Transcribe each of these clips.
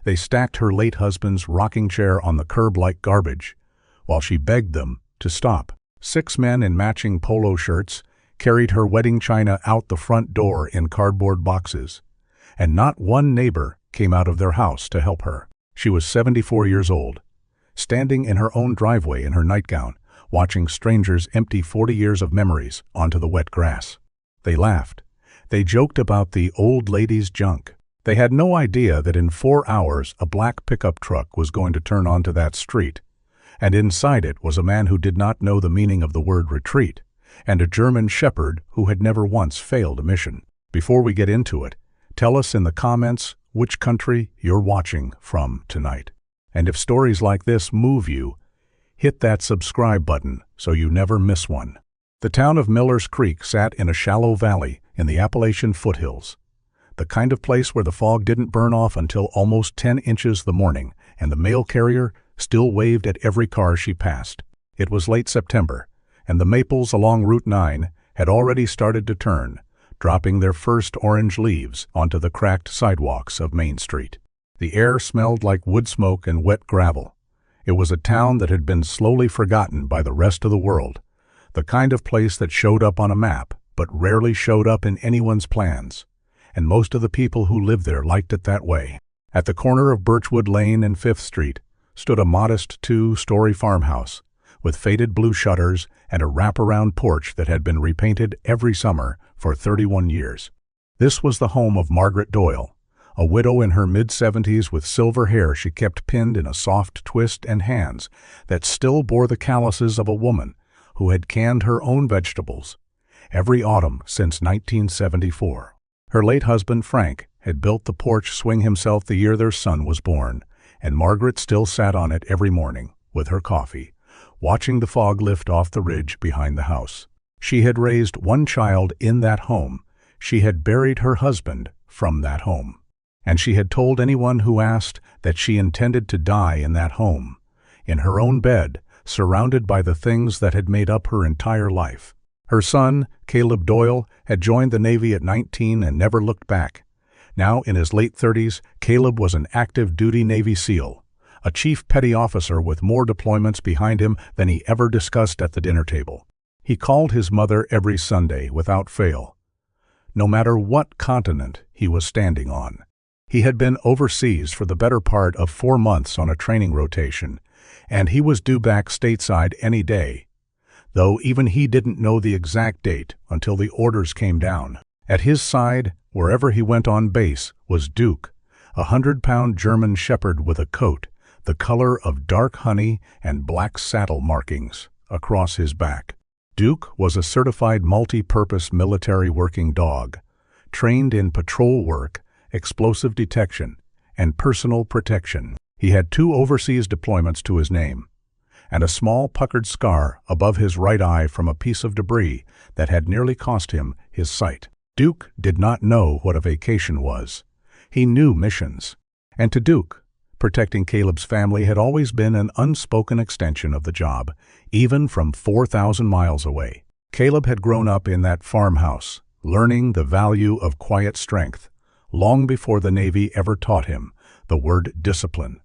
They stacked her late husband's rocking chair on the curb like garbage, while she begged them to stop. 6 men in matching polo shirts carried her wedding china out the front door in cardboard boxes, and not one neighbor came out of their house to help her. She was 74 years old, standing in her own driveway in her nightgown, watching strangers empty 40 years of memories onto the wet grass. They laughed. They joked about the old lady's junk. They had no idea that in 4 hours a black pickup truck was going to turn onto that street, and inside it was a man who did not know the meaning of the word retreat, and a German shepherd who had never once failed a mission. Before we get into it, tell us in the comments which country you're watching from tonight. And if stories like this move you, hit that subscribe button so you never miss one. The town of Miller's Creek sat in a shallow valley in the Appalachian foothills, the kind of place where the fog didn't burn off until almost 10 inches the morning, and the mail carrier still waved at every car she passed. It was late September, and the maples along Route 9 had already started to turn, dropping their first orange leaves onto the cracked sidewalks of Main Street. The air smelled like wood smoke and wet gravel. It was a town that had been slowly forgotten by the rest of the world, the kind of place that showed up on a map but rarely showed up in anyone's plans, and most of the people who lived there liked it that way. At the corner of Birchwood Lane and 5th Street stood a modest 2-story farmhouse with faded blue shutters and a wraparound porch that had been repainted every summer for 31 years. This was the home of Margaret Doyle, a widow in her mid-70s with silver hair she kept pinned in a soft twist and hands that still bore the calluses of a woman who had canned her own vegetables every autumn since 1974. Her late husband, Frank, had built the porch swing himself the year their son was born, and Margaret still sat on it every morning with her coffee, watching the fog lift off the ridge behind the house. She had raised 1 child in that home. She had buried her husband from that home. And she had told anyone who asked that she intended to die in that home, in her own bed, surrounded by the things that had made up her entire life. Her son, Caleb Doyle, had joined the Navy at 19 and never looked back. Now, in his late 30s, Caleb was an active-duty Navy SEAL, a chief petty officer with more deployments behind him than he ever discussed at the dinner table. He called his mother every Sunday without fail, no matter what continent he was standing on. He had been overseas for the better part of 4 months on a training rotation, and he was due back stateside any day, though even he didn't know the exact date until the orders came down. At his side, wherever he went on base, was Duke, a 100-pound German shepherd with a coat the color of dark honey and black saddle markings across his back. Duke was a certified multi-purpose military working dog, trained in patrol work, explosive detection, and personal protection. He had 2 overseas deployments to his name, and a small puckered scar above his right eye from a piece of debris that had nearly cost him his sight. Duke did not know what a vacation was. He knew missions. And to Duke, protecting Caleb's family had always been an unspoken extension of the job, even from 4,000 miles away. Caleb had grown up in that farmhouse, learning the value of quiet strength, long before the Navy ever taught him the word discipline.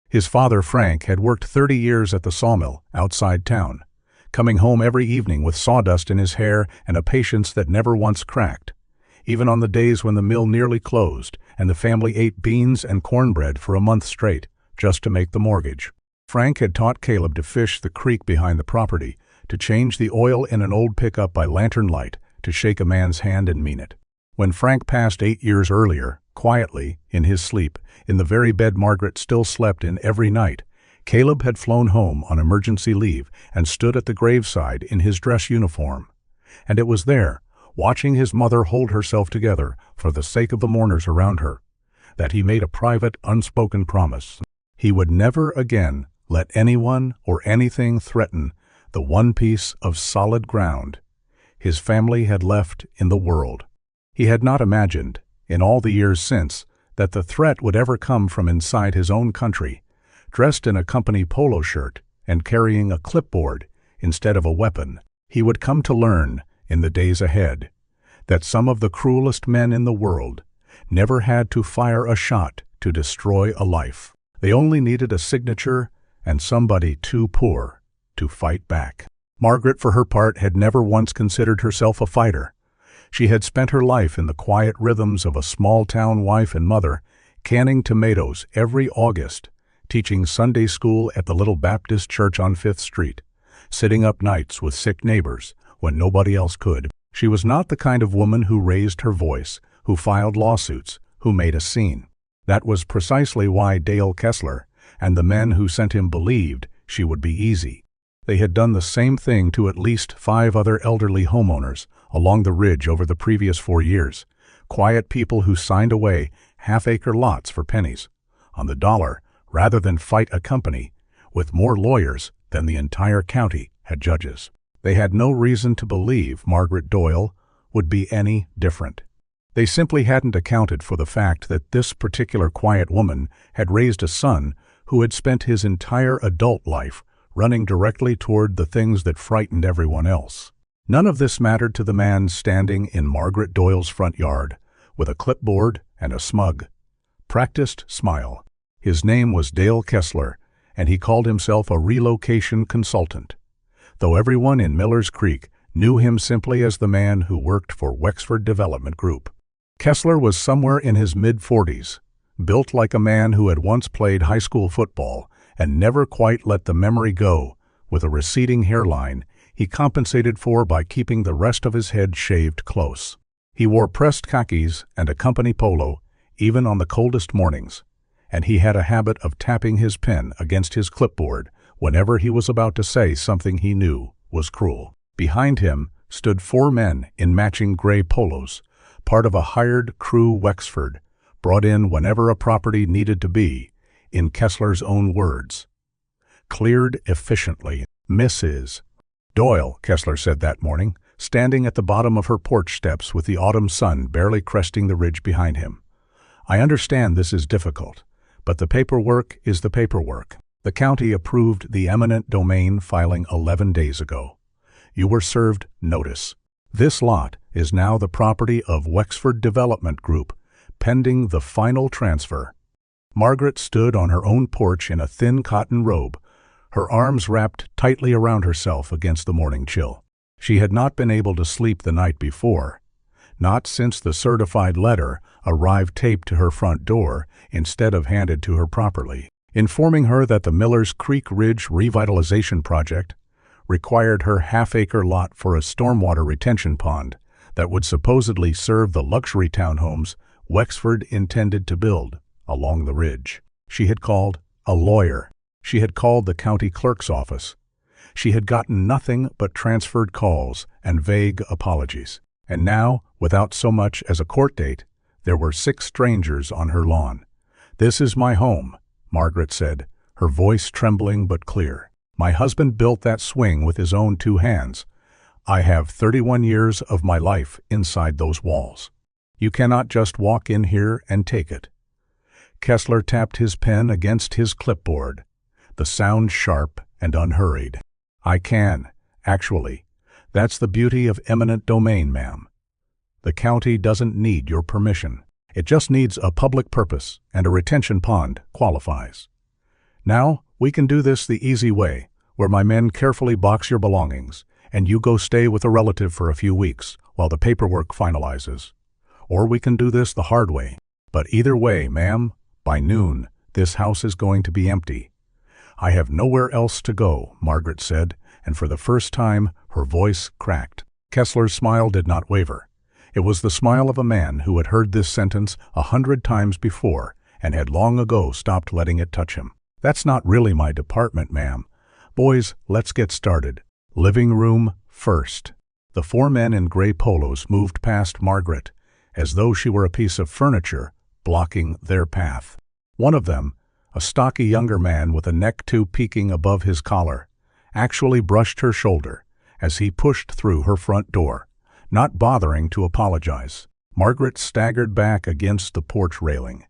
His father, Frank, had worked 30 years at the sawmill outside town, coming home every evening with sawdust in his hair and a patience that never once cracked, even on the days when the mill nearly closed and the family ate beans and cornbread for a month straight just to make the mortgage. Frank had taught Caleb to fish the creek behind the property, to change the oil in an old pickup by lantern light, to shake a man's hand and mean it. When Frank passed 8 years earlier, quietly, in his sleep, in the very bed Margaret still slept in every night, Caleb had flown home on emergency leave and stood at the graveside in his dress uniform. And it was there, watching his mother hold herself together for the sake of the mourners around her, that he made a private, unspoken promise. He would never again let anyone or anything threaten the one piece of solid ground his family had left in the world. He had not imagined, in all the years since, that the threat would ever come from inside his own country, dressed in a company polo shirt and carrying a clipboard instead of a weapon. He would come to learn, in the days ahead, that some of the cruelest men in the world never had to fire a shot to destroy a life. They only needed a signature and somebody too poor to fight back. Margaret, for her part, had never once considered herself a fighter. She had spent her life in the quiet rhythms of a small-town wife and mother, canning tomatoes every August, teaching Sunday school at the little Baptist church on 5th Street, sitting up nights with sick neighbors when nobody else could. She was not the kind of woman who raised her voice, who filed lawsuits, who made a scene. That was precisely why Dale Kessler and the men who sent him believed she would be easy. They had done the same thing to at least 5 other elderly homeowners along the ridge over the previous 4 years, quiet people who signed away half-acre lots for pennies, on the dollar, rather than fight a company with more lawyers than the entire county had judges. They had no reason to believe Margaret Doyle would be any different. They simply hadn't accounted for the fact that this particular quiet woman had raised a son who had spent his entire adult life running directly toward the things that frightened everyone else. None of this mattered to the man standing in Margaret Doyle's front yard with a clipboard and a smug, practiced smile. His name was Dale Kessler, and he called himself a relocation consultant, though everyone in Miller's Creek knew him simply as the man who worked for Wexford Development Group. Kessler was somewhere in his mid-40s, built like a man who had once played high school football and never quite let the memory go, with a receding hairline he compensated for by keeping the rest of his head shaved close. He wore pressed khakis and a company polo, even on the coldest mornings, and he had a habit of tapping his pen against his clipboard whenever he was about to say something he knew was cruel. Behind him stood 4 men in matching gray polos, part of a hired crew Wexford, brought in whenever a property needed to be, in Kessler's own words, cleared efficiently. Mrs. Doyle, Kessler said that morning, standing at the bottom of her porch steps with the autumn sun barely cresting the ridge behind him. I understand this is difficult, but the paperwork is the paperwork. The county approved the eminent domain filing 11 days ago. You were served notice. This lot is now the property of Wexford Development Group, pending the final transfer. Margaret stood on her own porch in a thin cotton robe, her arms wrapped tightly around herself against the morning chill. She had not been able to sleep the night before, not since the certified letter arrived taped to her front door instead of handed to her properly, informing her that the Miller's Creek Ridge Revitalization Project required her half-acre lot for a stormwater retention pond that would supposedly serve the luxury townhomes Wexford intended to build along the ridge. She had called a lawyer. She had called the county clerk's office. She had gotten nothing but transferred calls and vague apologies. And now, without so much as a court date, there were 6 strangers on her lawn. "This is my home," Margaret said, her voice trembling but clear. "My husband built that swing with his own 2 hands. I have 31 years of my life inside those walls. You cannot just walk in here and take it." Kessler tapped his pen against his clipboard, the sound sharp and unhurried. "I can, actually. That's the beauty of eminent domain, ma'am. The county doesn't need your permission. It just needs a public purpose, and a retention pond qualifies. Now, we can do this the easy way, where my men carefully box your belongings, and you go stay with a relative for a few weeks while the paperwork finalizes. Or we can do this the hard way. But either way, ma'am, by noon, this house is going to be empty." "I have nowhere else to go," Margaret said, and for the first time her voice cracked. Kessler's smile did not waver. It was the smile of a man who had heard this sentence 100 times before and had long ago stopped letting it touch him. "That's not really my department, ma'am. Boys, let's get started. Living room first." The 4 men in gray polos moved past Margaret, as though she were a piece of furniture blocking their path. One of them, a stocky younger man with a neck tube peeking above his collar, actually brushed her shoulder as he pushed through her front door, not bothering to apologize. Margaret staggered back against the porch railing,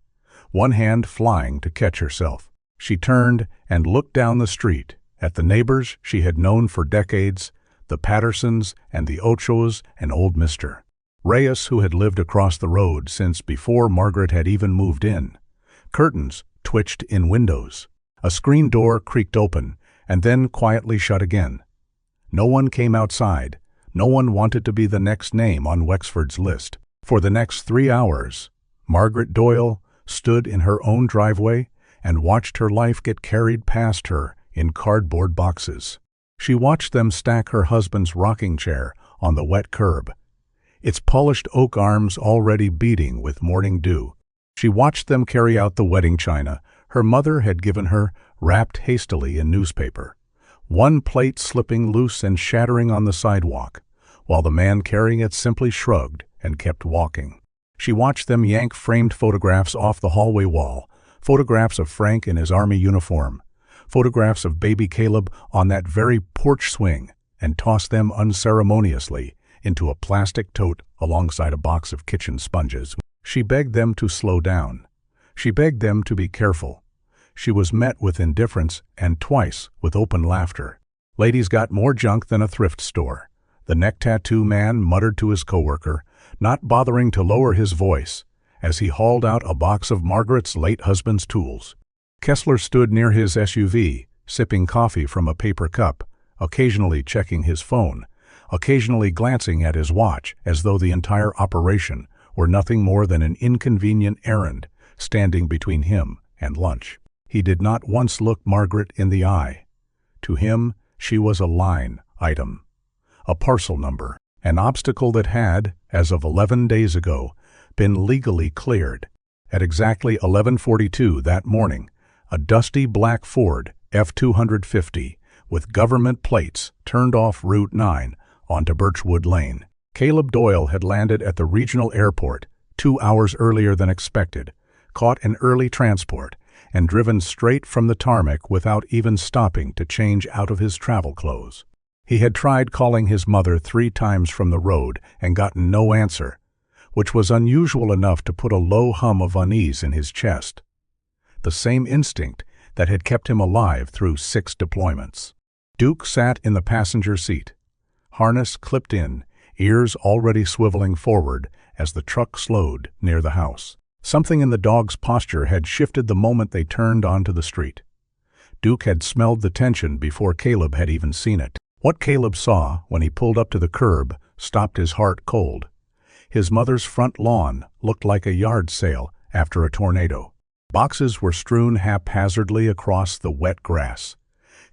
one hand flying to catch herself. She turned and looked down the street at the neighbors she had known for decades, the Pattersons and the Ochos and old Mr. Reyes, who had lived across the road since before Margaret had even moved in, Curtains twitched in windows. A screen door creaked open and then quietly shut again. No one came outside. No one wanted to be the next name on Wexford's list. For the next 3 hours, Margaret Doyle stood in her own driveway and watched her life get carried past her in cardboard boxes. She watched them stack her husband's rocking chair on the wet curb, its polished oak arms already beating with morning dew. She watched them carry out the wedding china her mother had given her, wrapped hastily in newspaper, one plate slipping loose and shattering on the sidewalk, while the man carrying it simply shrugged and kept walking. She watched them yank framed photographs off the hallway wall, photographs of Frank in his army uniform, photographs of baby Caleb on that very porch swing, and toss them unceremoniously into a plastic tote alongside a box of kitchen sponges. She begged them to slow down. She begged them to be careful. She was met with indifference and twice with open laughter. Ladies got more junk than a thrift store, the neck tattoo man muttered to his coworker, not bothering to lower his voice, as he hauled out a box of Margaret's late husband's tools. Kessler stood near his SUV, sipping coffee from a paper cup, occasionally checking his phone, occasionally glancing at his watch as though the entire operation were nothing more than an inconvenient errand standing between him and lunch. He did not once look Margaret in the eye. To him, she was a line item, a parcel number, an obstacle that had, as of 11 days ago, been legally cleared. At exactly 11:42 that morning, a dusty black Ford F-250 with government plates turned off Route 9 onto Birchwood Lane. Caleb Doyle had landed at the regional airport 2 hours earlier than expected, caught an early transport, and driven straight from the tarmac without even stopping to change out of his travel clothes. He had tried calling his mother 3 times from the road and gotten no answer, which was unusual enough to put a low hum of unease in his chest. The same instinct that had kept him alive through 6 deployments. Duke sat in the passenger seat, harness clipped in, ears already swiveling forward as the truck slowed near the house. Something in the dog's posture had shifted the moment they turned onto the street. Duke had smelled the tension before Caleb had even seen it. What Caleb saw when he pulled up to the curb stopped his heart cold. His mother's front lawn looked like a yard sale after a tornado. Boxes were strewn haphazardly across the wet grass.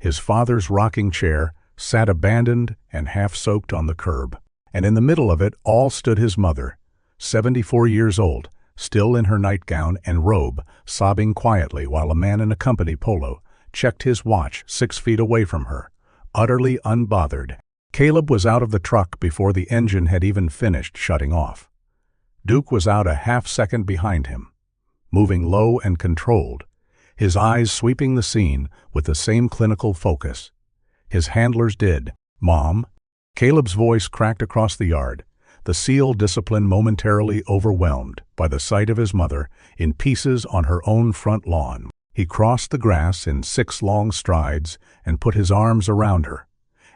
His father's rocking chair sat abandoned and half-soaked on the curb. And in the middle of it all stood his mother, 74 years old, still in her nightgown and robe, sobbing quietly while a man in a company polo checked his watch 6 feet away from her, utterly unbothered. Caleb was out of the truck before the engine had even finished shutting off. Duke was out a half-second behind him, moving low and controlled, his eyes sweeping the scene with the same clinical focus. His handlers did. "Mom?" Caleb's voice cracked across the yard, the SEAL discipline momentarily overwhelmed by the sight of his mother in pieces on her own front lawn. He crossed the grass in 6 long strides and put his arms around her,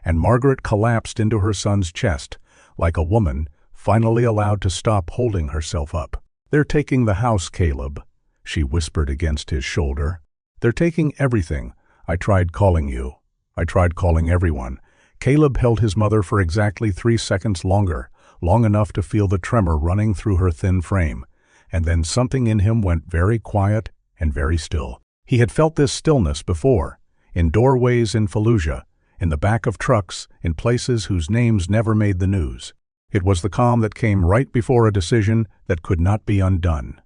and Margaret collapsed into her son's chest like a woman finally allowed to stop holding herself up. "They're taking the house, Caleb," she whispered against his shoulder. "They're taking everything. I tried calling you. I tried calling everyone." Caleb held his mother for exactly 3 seconds longer, long enough to feel the tremor running through her thin frame, and then something in him went very quiet and very still. He had felt this stillness before, in doorways in Fallujah, in the back of trucks, in places whose names never made the news. It was the calm that came right before a decision that could not be undone.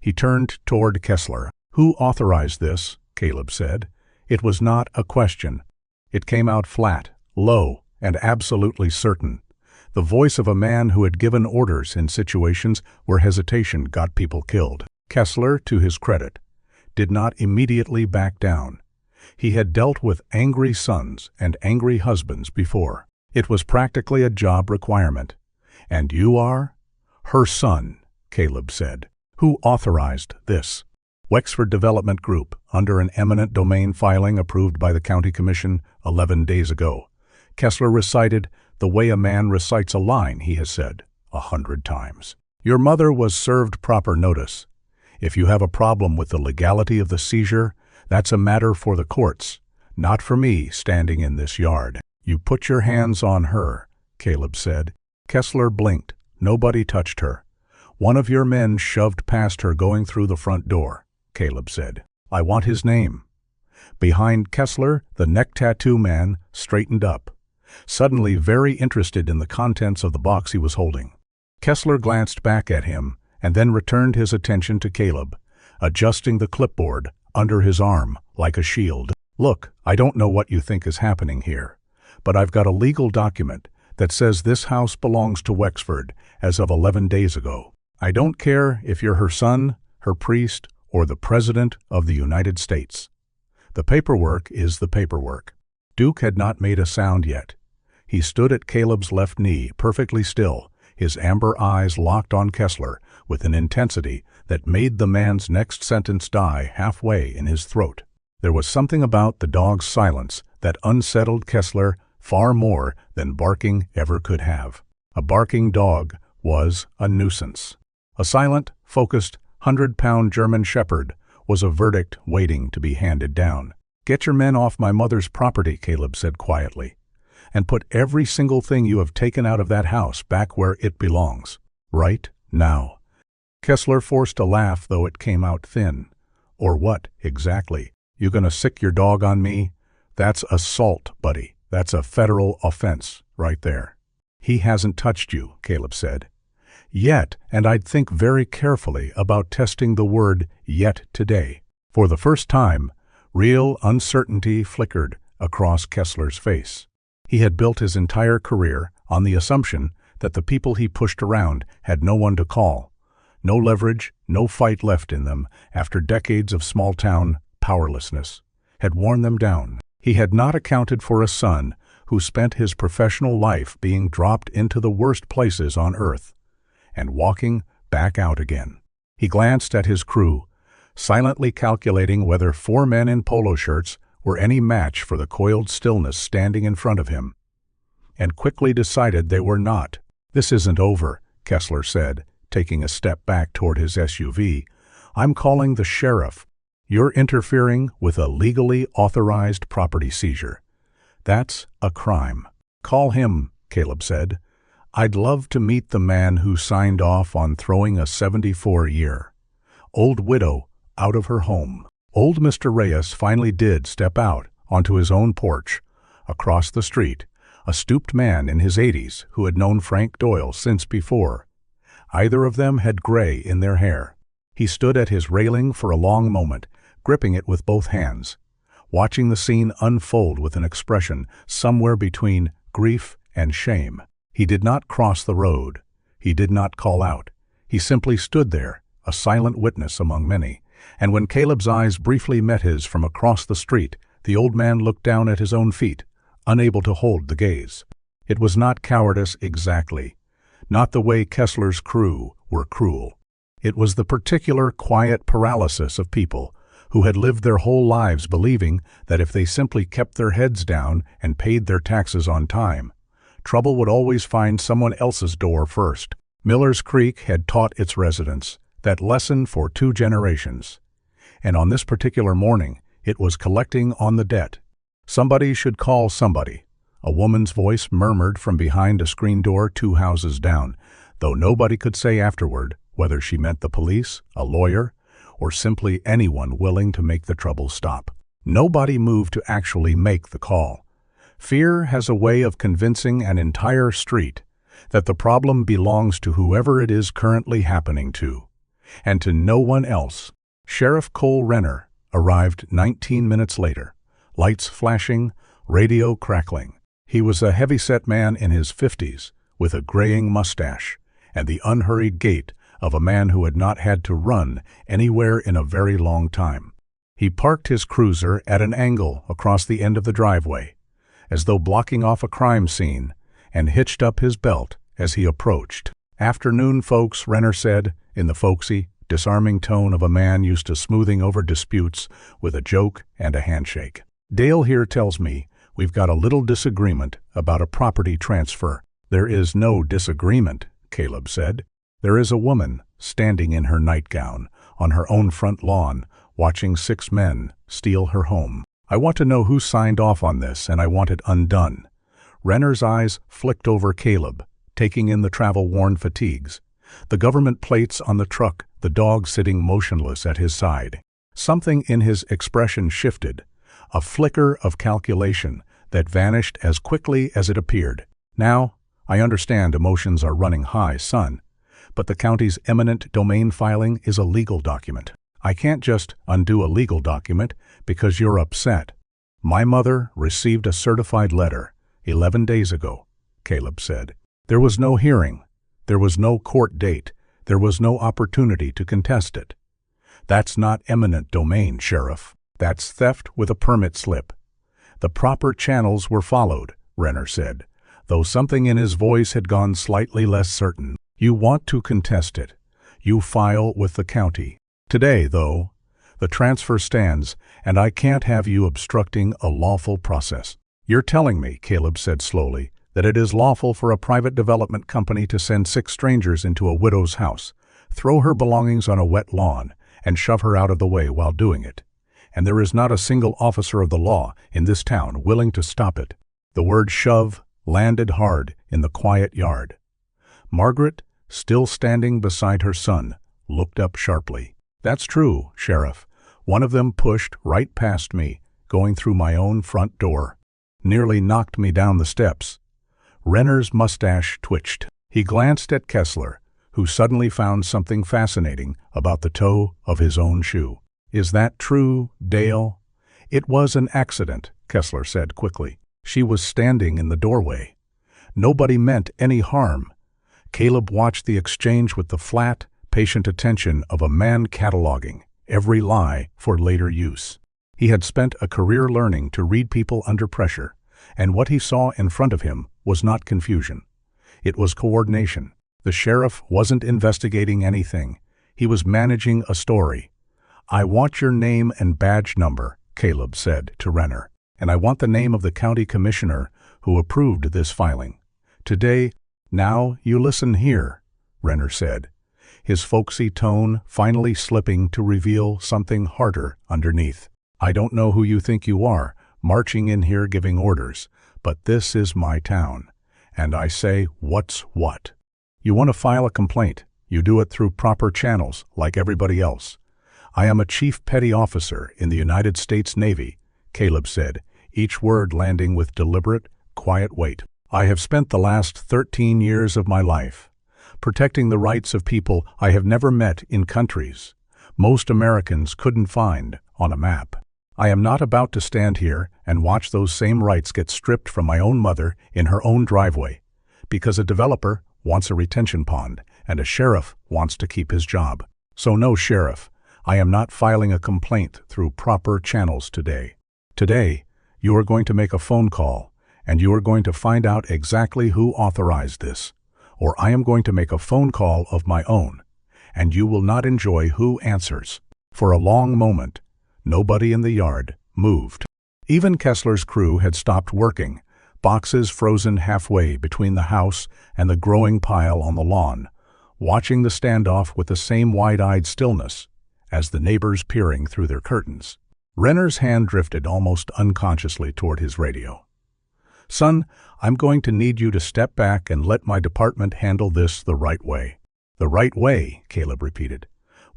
He turned toward Kessler. "Who authorized this?" Caleb said. It was not a question. It came out flat, low, and absolutely certain. The voice of a man who had given orders in situations where hesitation got people killed. Kessler, to his credit, did not immediately back down. He had dealt with angry sons and angry husbands before. It was practically a job requirement. "And you are?" "Her son," Caleb said. "Who authorized this?" "Wexford Development Group, under an eminent domain filing approved by the County Commission 11 days ago." Kessler recited the way a man recites a line he has said 100 times. "Your mother was served proper notice. If you have a problem with the legality of the seizure, that's a matter for the courts, not for me standing in this yard. You put your hands on her, Caleb said. Kessler blinked. Nobody touched her. One of your men shoved past her going through the front door, Caleb said. I want his name. Behind Kessler, the neck tattoo man straightened up, suddenly very interested in the contents of the box he was holding. Kessler glanced back at him and then returned his attention to Caleb, adjusting the clipboard under his arm like a shield. Look, I don't know what you think is happening here, but I've got a legal document that says this house belongs to Wexford as of 11 days ago. I don't care if you're her son, her priest, or the President of the United States. The paperwork is the paperwork. Duke had not made a sound yet. He stood at Caleb's left knee, perfectly still, his amber eyes locked on Kessler with an intensity that made the man's next sentence die halfway in his throat. There was something about the dog's silence that unsettled Kessler far more than barking ever could have. A barking dog was a nuisance. A silent, focused, 100-pound German shepherd was a verdict waiting to be handed down. Get your men off my mother's property, Caleb said quietly, and put every single thing you have taken out of that house back where it belongs. Right now. Kessler forced a laugh, though it came out thin. Or what, exactly? You gonna sick your dog on me? That's assault, buddy. That's a federal offense, right there. He hasn't touched you, Caleb said. Yet, and I'd think very carefully about testing the word yet today. For the first time, real uncertainty flickered across Kessler's face. He had built his entire career on the assumption that the people he pushed around had no one to call, no leverage, no fight left in them after decades of small-town powerlessness had worn them down. He had not accounted for a son who spent his professional life being dropped into the worst places on earth and walking back out again. He glanced at his crew, silently calculating whether 4 men in polo shirts were any match for the coiled stillness standing in front of him, and quickly decided they were not. This isn't over, Kessler said, taking a step back toward his SUV. I'm calling the sheriff. You're interfering with a legally authorized property seizure. That's a crime. Call him, Caleb said. I'd love to meet the man who signed off on throwing a 74-year-old widow out of her home. Old Mr. Reyes finally did step out onto his own porch. Across the street, a stooped man in his 80s who had known Frank Doyle since before. Either of them had gray in their hair. He stood at his railing for a long moment, gripping it with both hands, watching the scene unfold with an expression somewhere between grief and shame. He did not cross the road. He did not call out. He simply stood there, a silent witness among many. And when Caleb's eyes briefly met his from across the street, the old man looked down at his own feet, unable to hold the gaze. It was not cowardice exactly, not the way Kessler's crew were cruel. It was the particular quiet paralysis of people who had lived their whole lives believing that if they simply kept their heads down and paid their taxes on time, trouble would always find someone else's door first. Miller's Creek had taught its residents that lesson for 2 generations. And on this particular morning, it was collecting on the debt. Somebody should call somebody. A woman's voice murmured from behind a screen door 2 houses down, though nobody could say afterward whether she meant the police, a lawyer, or simply anyone willing to make the trouble stop. Nobody moved to actually make the call. Fear has a way of convincing an entire street that the problem belongs to whoever it is currently happening to, and to no one else. Sheriff Cole Renner arrived 19 minutes later, lights flashing, radio crackling. He was a heavy-set man in his 50s, with a graying mustache and the unhurried gait of a man who had not had to run anywhere in a very long time. He parked his cruiser at an angle across the end of the driveway, as though blocking off a crime scene, and hitched up his belt as he approached. "Afternoon, folks," Renner said, in the folksy, disarming tone of a man used to smoothing over disputes with a joke and a handshake. "Dale here tells me we've got a little disagreement about a property transfer." "There is no disagreement," Caleb said. "There is a woman standing in her nightgown, on her own front lawn, watching 6 men steal her home. I want to know who signed off on this, and I want it undone. Renner's eyes flicked over Caleb, taking in the travel-worn fatigues, the government plates on the truck, the dog sitting motionless at his side. Something in his expression shifted, a flicker of calculation that vanished as quickly as it appeared. Now, I understand emotions are running high, son, but the county's eminent domain filing is a legal document. I can't just undo a legal document because you're upset. My mother received a certified letter 11 days ago, Caleb said. There was no hearing. There was no court date. There was no opportunity to contest it. That's not eminent domain, Sheriff. That's theft with a permit slip. The proper channels were followed, Renner said, though something in his voice had gone slightly less certain. You want to contest it. You file with the county. Today, though, the transfer stands, and I can't have you obstructing a lawful process. You're telling me, Caleb said slowly, that it is lawful for a private development company to send 6 strangers into a widow's house, throw her belongings on a wet lawn, and shove her out of the way while doing it. And there is not a single officer of the law in this town willing to stop it. The word shove landed hard in the quiet yard. Margaret, still standing beside her son, looked up sharply. That's true, Sheriff. One of them pushed right past me, going through my own front door. Nearly knocked me down the steps. Renner's mustache twitched. He glanced at Kessler, who suddenly found something fascinating about the toe of his own shoe. Is that true, Dale? It was an accident, Kessler said quickly. She was standing in the doorway. Nobody meant any harm. Caleb watched the exchange with the flat, patient attention of a man cataloging every lie for later use. He had spent a career learning to read people under pressure, and what he saw in front of him was not confusion. It was coordination. The sheriff wasn't investigating anything. He was managing a story. I want your name and badge number, Caleb said to Renner, and I want the name of the county commissioner who approved this filing. Today, now you listen here, Renner said, his folksy tone finally slipping to reveal something harder underneath. I don't know who you think you are, marching in here giving orders, but this is my town, and I say what's what. You want to file a complaint, you do it through proper channels, like everybody else. I am a chief petty officer in the United States Navy, Caleb said, each word landing with deliberate, quiet weight. I have spent the last 13 years of my life protecting the rights of people I have never met in countries most Americans couldn't find on a map. I am not about to stand here and watch those same rights get stripped from my own mother in her own driveway, because a developer wants a retention pond and a sheriff wants to keep his job. So no, Sheriff, I am not filing a complaint through proper channels today. Today, you are going to make a phone call, and you are going to find out exactly who authorized this, or I am going to make a phone call of my own, and you will not enjoy who answers. For a long moment, nobody in the yard moved. Even Kessler's crew had stopped working, boxes frozen halfway between the house and the growing pile on the lawn, watching the standoff with the same wide-eyed stillness as the neighbors peering through their curtains. Renner's hand drifted almost unconsciously toward his radio. Son, I'm going to need you to step back and let my department handle this the right way. The right way, Caleb repeated,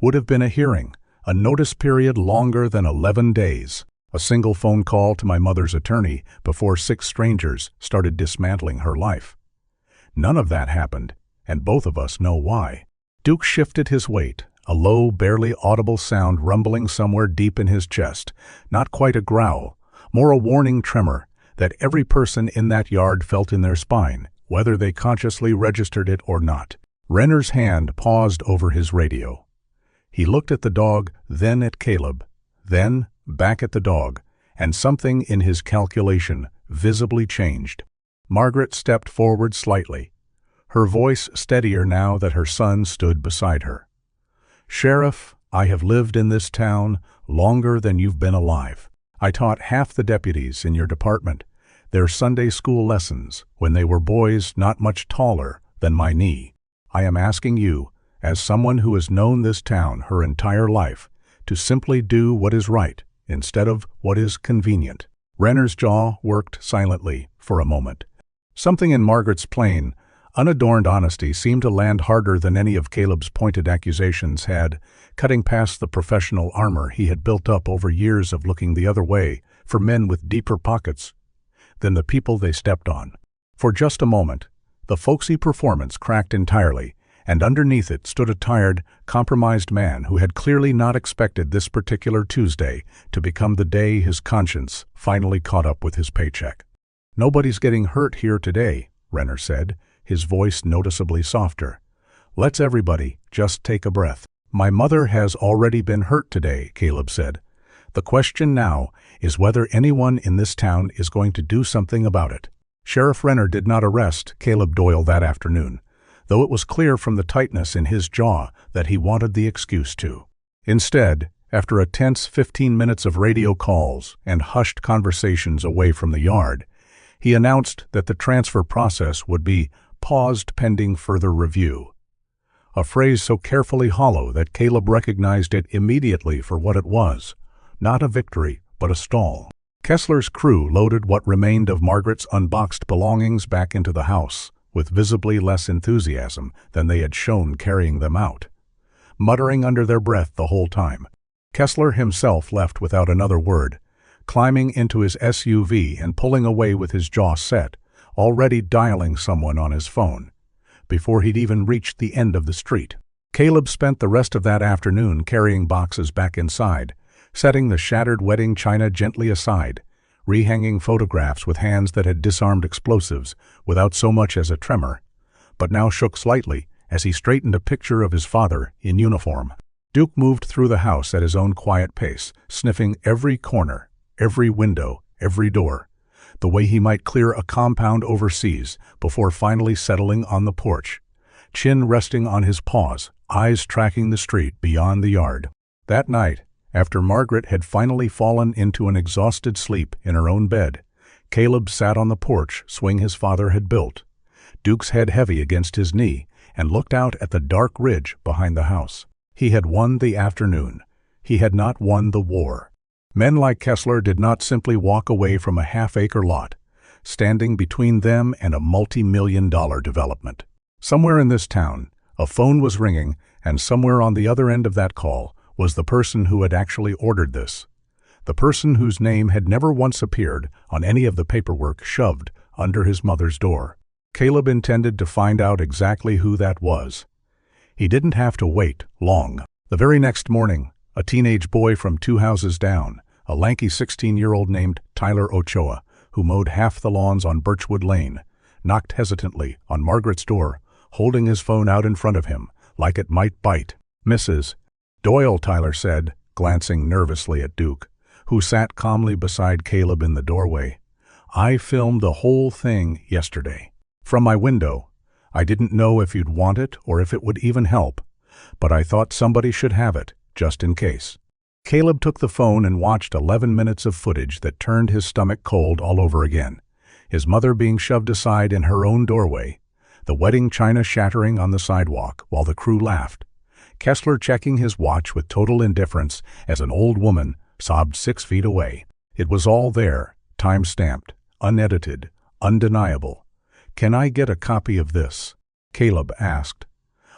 would have been a hearing, a notice period longer than 11 days, a single phone call to my mother's attorney before 6 strangers started dismantling her life. None of that happened, and both of us know why. Duke shifted his weight, a low, barely audible sound rumbling somewhere deep in his chest, not quite a growl, more a warning tremor that every person in that yard felt in their spine, whether they consciously registered it or not. Renner's hand paused over his radio. He looked at the dog, then at Caleb, then back at the dog, and something in his calculation visibly changed. Margaret stepped forward slightly, her voice steadier now that her son stood beside her. Sheriff, I have lived in this town longer than you've been alive. I taught half the deputies in your department their Sunday school lessons when they were boys not much taller than my knee. I am asking you, as someone who has known this town her entire life, to simply do what is right instead of what is convenient. Renner's jaw worked silently for a moment. Something in Margaret's plain, unadorned honesty seemed to land harder than any of Caleb's pointed accusations had, cutting past the professional armor he had built up over years of looking the other way for men with deeper pockets than the people they stepped on. For just a moment, the folksy performance cracked entirely, and underneath it stood a tired, compromised man who had clearly not expected this particular Tuesday to become the day his conscience finally caught up with his paycheck. "Nobody's getting hurt here today," Renner said, his voice noticeably softer. "Let's everybody just take a breath." "My mother has already been hurt today," Caleb said. "The question now is whether anyone in this town is going to do something about it." Sheriff Renner did not arrest Caleb Doyle that afternoon, though it was clear from the tightness in his jaw that he wanted the excuse to. Instead, after a tense 15 minutes of radio calls and hushed conversations away from the yard, he announced that the transfer process would be paused pending further review. A phrase so carefully hollow that Caleb recognized it immediately for what it was, not a victory, but a stall. Kessler's crew loaded what remained of Margaret's unboxed belongings back into the house, with visibly less enthusiasm than they had shown carrying them out, muttering under their breath the whole time. Kessler himself left without another word, climbing into his SUV and pulling away with his jaw set, already dialing someone on his phone, before he'd even reached the end of the street. Caleb spent the rest of that afternoon carrying boxes back inside, setting the shattered wedding china gently aside, rehanging photographs with hands that had disarmed explosives without so much as a tremor, but now shook slightly as he straightened a picture of his father in uniform. Duke moved through the house at his own quiet pace, sniffing every corner, every window, every door, the way he might clear a compound overseas before finally settling on the porch, chin resting on his paws, eyes tracking the street beyond the yard. That night, after Margaret had finally fallen into an exhausted sleep in her own bed, Caleb sat on the porch swing his father had built, Duke's head heavy against his knee, and looked out at the dark ridge behind the house. He had won the afternoon. He had not won the war. Men like Kessler did not simply walk away from a half-acre lot, standing between them and a multi-million-dollar development. Somewhere in this town, a phone was ringing, and somewhere on the other end of that call was the person who had actually ordered this, the person whose name had never once appeared on any of the paperwork shoved under his mother's door. Caleb intended to find out exactly who that was. He didn't have to wait long. The very next morning, a teenage boy from 2 houses down, a lanky 16-year-old named Tyler Ochoa, who mowed half the lawns on Birchwood Lane, knocked hesitantly on Margaret's door, holding his phone out in front of him, like it might bite. "Mrs. Doyle," Tyler said, glancing nervously at Duke, who sat calmly beside Caleb in the doorway. "I filmed the whole thing yesterday. From my window. I didn't know if you'd want it or if it would even help, but I thought somebody should have it, just in case." Caleb took the phone and watched 11 minutes of footage that turned his stomach cold all over again. His mother being shoved aside in her own doorway, the wedding china shattering on the sidewalk while the crew laughed, Kessler checking his watch with total indifference as an old woman sobbed 6 feet away. It was all there, time-stamped, unedited, undeniable. "Can I get a copy of this?" Caleb asked.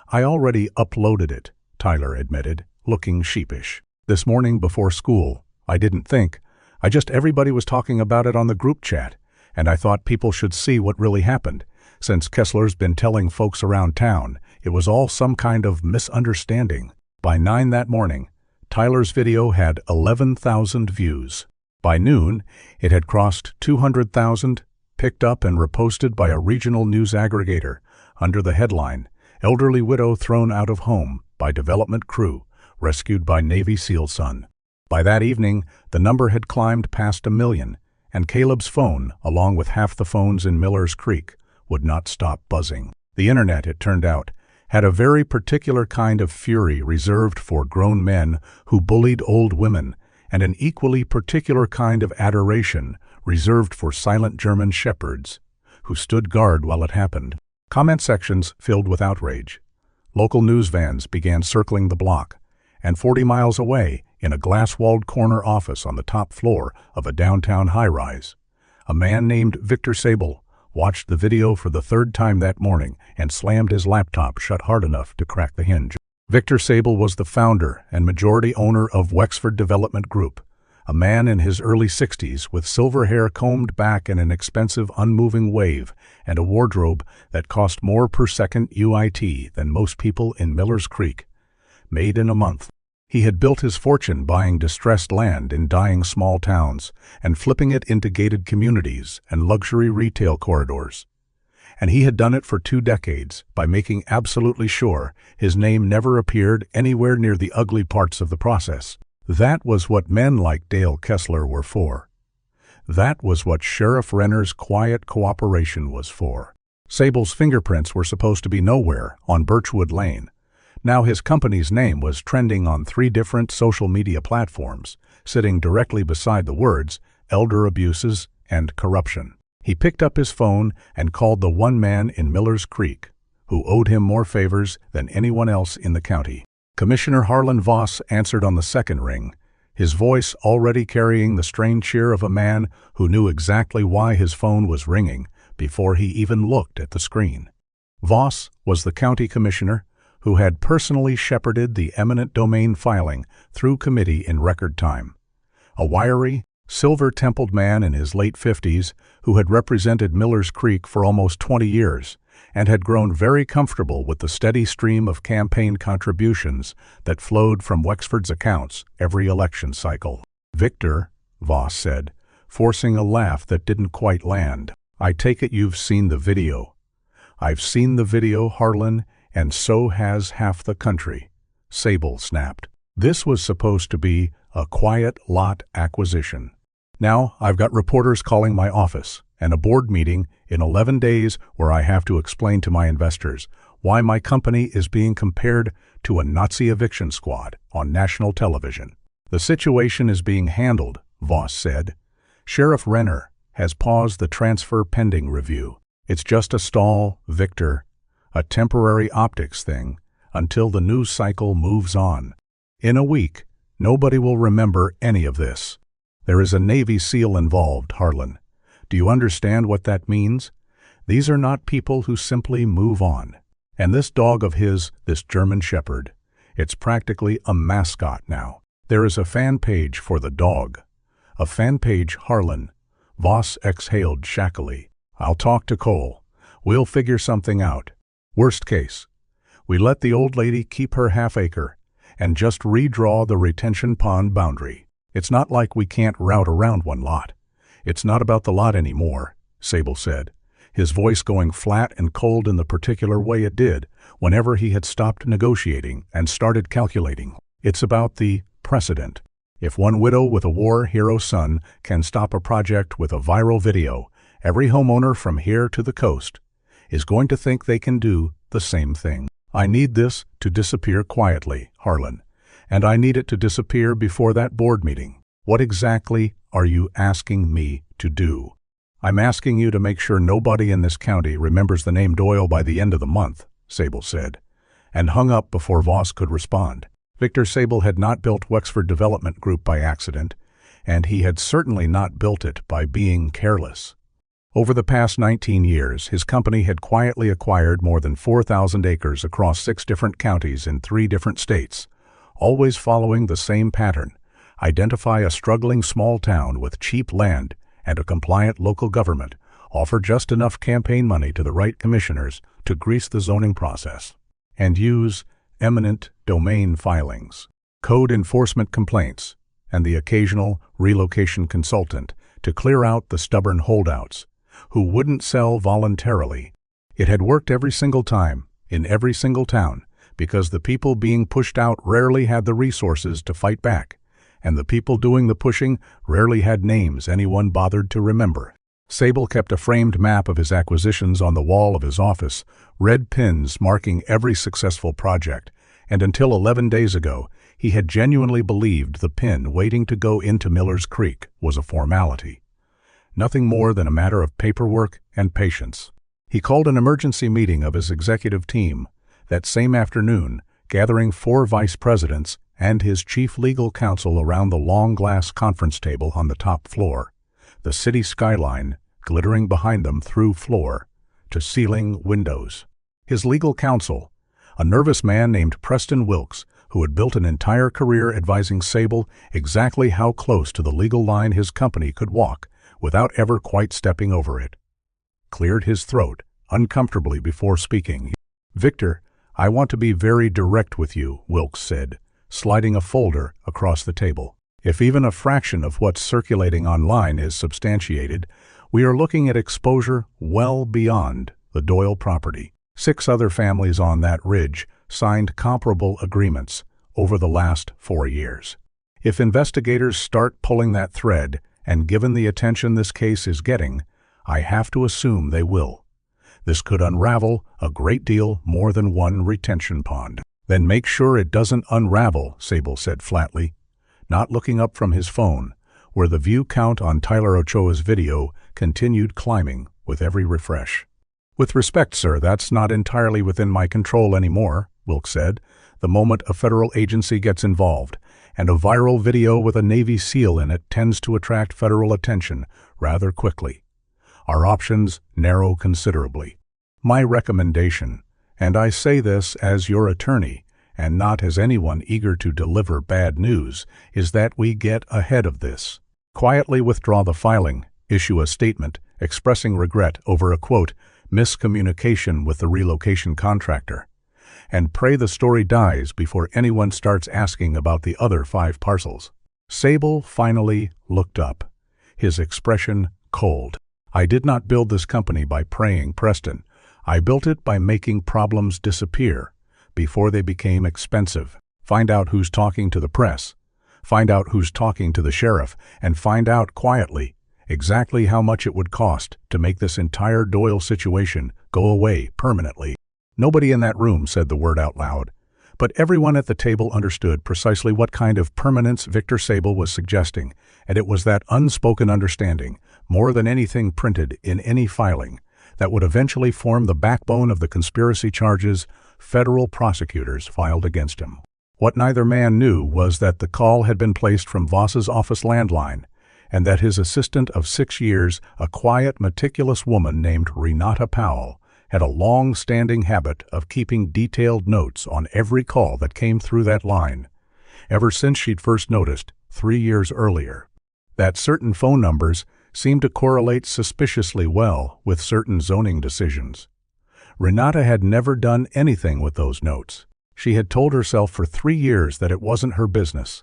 "I already uploaded it," Tyler admitted, looking sheepish. "This morning before school. I didn't think. Everybody was talking about it on the group chat, and I thought people should see what really happened. Since Kessler's been telling folks around town, it was all some kind of misunderstanding." By 9 that morning, Tyler's video had 11,000 views. By noon, it had crossed 200,000, picked up and reposted by a regional news aggregator under the headline, "Elderly Widow Thrown Out of Home by Development Crew, Rescued by Navy SEAL Son." By that evening, the number had climbed past 1 million, and Caleb's phone, along with half the phones in Miller's Creek, would not stop buzzing. The internet, it turned out, had a very particular kind of fury reserved for grown men who bullied old women, and an equally particular kind of adoration reserved for silent German shepherds who stood guard while it happened. Comment sections filled with outrage. Local news vans began circling the block, and 40 miles away, in a glass-walled corner office on the top floor of a downtown high-rise, a man named Victor Sable watched the video for the third time that morning and slammed his laptop shut hard enough to crack the hinge. Victor Sable was the founder and majority owner of Wexford Development Group, a man in his early 60s with silver hair combed back in an expensive unmoving wave and a wardrobe that cost more per second UIT than most people in Miller's Creek. Made in a month. He had built his fortune buying distressed land in dying small towns and flipping it into gated communities and luxury retail corridors. And he had done it for 2 decades by making absolutely sure his name never appeared anywhere near the ugly parts of the process. That was what men like Dale Kessler were for. That was what Sheriff Renner's quiet cooperation was for. Sable's fingerprints were supposed to be nowhere on Birchwood Lane. Now his company's name was trending on 3 different social media platforms, sitting directly beside the words elder abuses and corruption. He picked up his phone and called the one man in Miller's Creek who owed him more favors than anyone else in the county. Commissioner Harlan Voss answered on the second ring, his voice already carrying the strained cheer of a man who knew exactly why his phone was ringing before he even looked at the screen. Voss was the county commissioner who had personally shepherded the eminent domain filing through committee in record time. A wiry, silver-templed man in his late 50s who had represented Miller's Creek for almost 20 years and had grown very comfortable with the steady stream of campaign contributions that flowed from Wexford's accounts every election cycle. "Victor," Voss said, forcing a laugh that didn't quite land, "I take it you've seen the video." "I've seen the video, Harlan, and so has half the country," Sable snapped. This was supposed to be a quiet lot acquisition. Now I've got reporters calling my office and a board meeting in 11 days where I have to explain to my investors why my company is being compared to a Nazi eviction squad on national television. "The situation is being handled," Voss said. "Sheriff Renner has paused the transfer pending review. It's just a stall, Victor. A temporary optics thing, until the news cycle moves on. In a week, nobody will remember any of this. There is a Navy SEAL involved, Harlan. Do you understand what that means? These are not people who simply move on. And this dog of his, this German Shepherd, it's practically a mascot now. There is a fan page for the dog. A fan page, Harlan." Voss exhaled shackily. "I'll talk to Cole. We'll figure something out. Worst case, we let the old lady keep her half-acre and just redraw the retention pond boundary. It's not like we can't route around one lot. It's not about the lot anymore," Sable said, his voice going flat and cold in the particular way it did whenever he had stopped negotiating and started calculating. "It's about the precedent. If one widow with a war hero son can stop a project with a viral video, every homeowner from here to the coast is going to think they can do the same thing. I need this to disappear quietly, Harlan, and I need it to disappear before that board meeting. What exactly are you asking me to do?" "I'm asking you to make sure nobody in this county remembers the name Doyle by the end of the month," Sable said, and hung up before Voss could respond. Victor Sable had not built Wexford Development Group by accident, and he had certainly not built it by being careless. Over the past 19 years, his company had quietly acquired more than 4,000 acres across 6 different counties in 3 different states, always following the same pattern: identify a struggling small town with cheap land and a compliant local government, offer just enough campaign money to the right commissioners to grease the zoning process, and use eminent domain filings, code enforcement complaints, and the occasional relocation consultant to clear out the stubborn holdouts who wouldn't sell voluntarily. It had worked every single time, in every single town, because the people being pushed out rarely had the resources to fight back, and the people doing the pushing rarely had names anyone bothered to remember. Sable kept a framed map of his acquisitions on the wall of his office, red pins marking every successful project, and until 11 days ago, he had genuinely believed the pin waiting to go into Miller's Creek was a formality. Nothing more than a matter of paperwork and patience. He called an emergency meeting of his executive team, That same afternoon, gathering 4 vice presidents and his chief legal counsel around the long glass conference table on the top floor, the city skyline glittering behind them through floor-to-ceiling windows. His legal counsel, a nervous man named Preston Wilkes, who had built an entire career advising Sable exactly how close to the legal line his company could walk without ever quite stepping over it, cleared his throat uncomfortably before speaking. "Victor, I want to be very direct with you," Wilkes said, sliding a folder across the table. "If even a fraction of what's circulating online is substantiated, we are looking at exposure well beyond the Doyle property. 6 other families on that ridge signed comparable agreements over the last 4 years. If investigators start pulling that thread, and given the attention this case is getting, I have to assume they will. This could unravel a great deal more than one retention pond." "Then make sure it doesn't unravel," Sable said flatly, not looking up from his phone, where the view count on Tyler Ochoa's video continued climbing with every refresh. "With respect, sir, that's not entirely within my control anymore," Wilkes said. "The moment a federal agency gets involved, and a viral video with a Navy SEAL in it tends to attract federal attention rather quickly. Our options narrow considerably. My recommendation, and I say this as your attorney and not as anyone eager to deliver bad news, is that we get ahead of this. Quietly withdraw the filing, issue a statement expressing regret over a, quote, miscommunication with the relocation contractor, and pray the story dies before anyone starts asking about the other 5 parcels." Sable finally looked up, his expression cold. "I did not build this company by praying, Preston. I built it by making problems disappear before they became expensive. Find out who's talking to the press, find out who's talking to the sheriff, and find out quietly exactly how much it would cost to make this entire Doyle situation go away permanently." Nobody in that room said the word out loud, but everyone at the table understood precisely what kind of permanence Victor Sable was suggesting, and it was that unspoken understanding, more than anything printed in any filing, that would eventually form the backbone of the conspiracy charges federal prosecutors filed against him. What neither man knew was that the call had been placed from Voss's office landline, and that his assistant of 6 years, a quiet, meticulous woman named Renata Powell, had a long-standing habit of keeping detailed notes on every call that came through that line, ever since she'd first noticed 3 years earlier that certain phone numbers seemed to correlate suspiciously well with certain zoning decisions. Renata had never done anything with those notes. She had told herself for 3 years that it wasn't her business,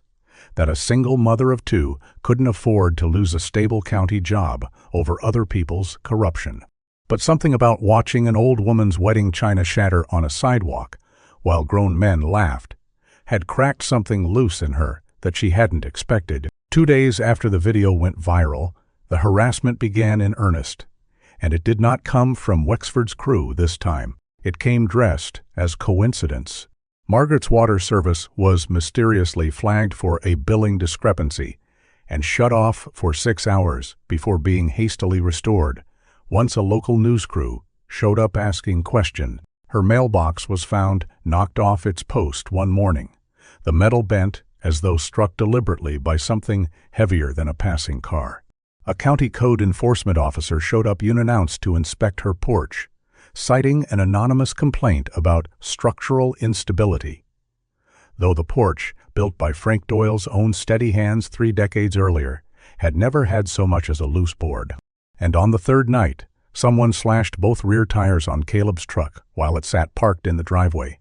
that a single mother of 2 couldn't afford to lose a stable county job over other people's corruption. But something about watching an old woman's wedding china shatter on a sidewalk while grown men laughed had cracked something loose in her that she hadn't expected. 2 days after the video went viral, the harassment began in earnest, and it did not come from Wexford's crew this time. It came dressed as coincidence. Margaret's water service was mysteriously flagged for a billing discrepancy and shut off for 6 hours before being hastily restored. Once a local news crew showed up asking questions. Her mailbox was found knocked off its post one morning, the metal bent as though struck deliberately by something heavier than a passing car. A county code enforcement officer showed up unannounced to inspect her porch, citing an anonymous complaint about structural instability. Though the porch, built by Frank Doyle's own steady hands 3 decades earlier, had never had so much as a loose board. And on the 3rd night, someone slashed both rear tires on Caleb's truck while it sat parked in the driveway,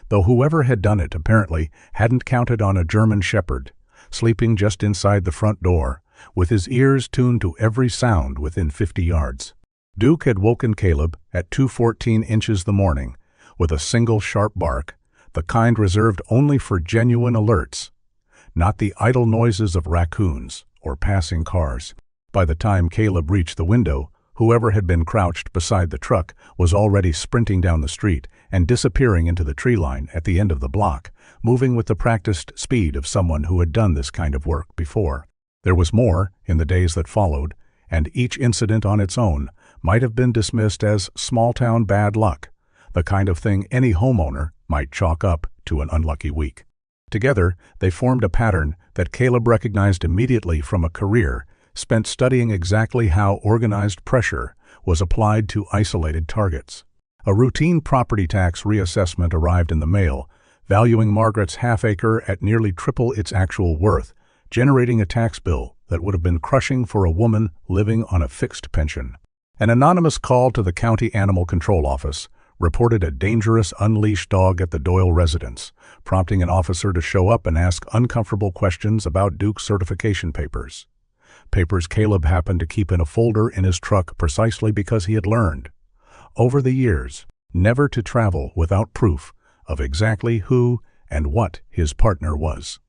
though whoever had done it apparently hadn't counted on a German shepherd, sleeping just inside the front door, with his ears tuned to every sound within 50 yards. Duke had woken Caleb at 2:14 inches the morning with a single sharp bark, the kind reserved only for genuine alerts, not the idle noises of raccoons or passing cars. By the time Caleb reached the window, whoever had been crouched beside the truck was already sprinting down the street and disappearing into the tree line at the end of the block, moving with the practiced speed of someone who had done this kind of work before. There was more in the days that followed, and each incident on its own might have been dismissed as small-town bad luck, the kind of thing any homeowner might chalk up to an unlucky week. Together, they formed a pattern that Caleb recognized immediately from a career spent studying exactly how organized pressure was applied to isolated targets. A routine property tax reassessment arrived in the mail, valuing Margaret's half-acre at nearly triple its actual worth, generating a tax bill that would have been crushing for a woman living on a fixed pension. An anonymous call to the county animal control office reported a dangerous unleashed dog at the Doyle residence, prompting an officer to show up and ask uncomfortable questions about Duke's certification papers. Papers Caleb happened to keep in a folder in his truck precisely because he had learned, over the years, never to travel without proof of exactly who and what his partner was.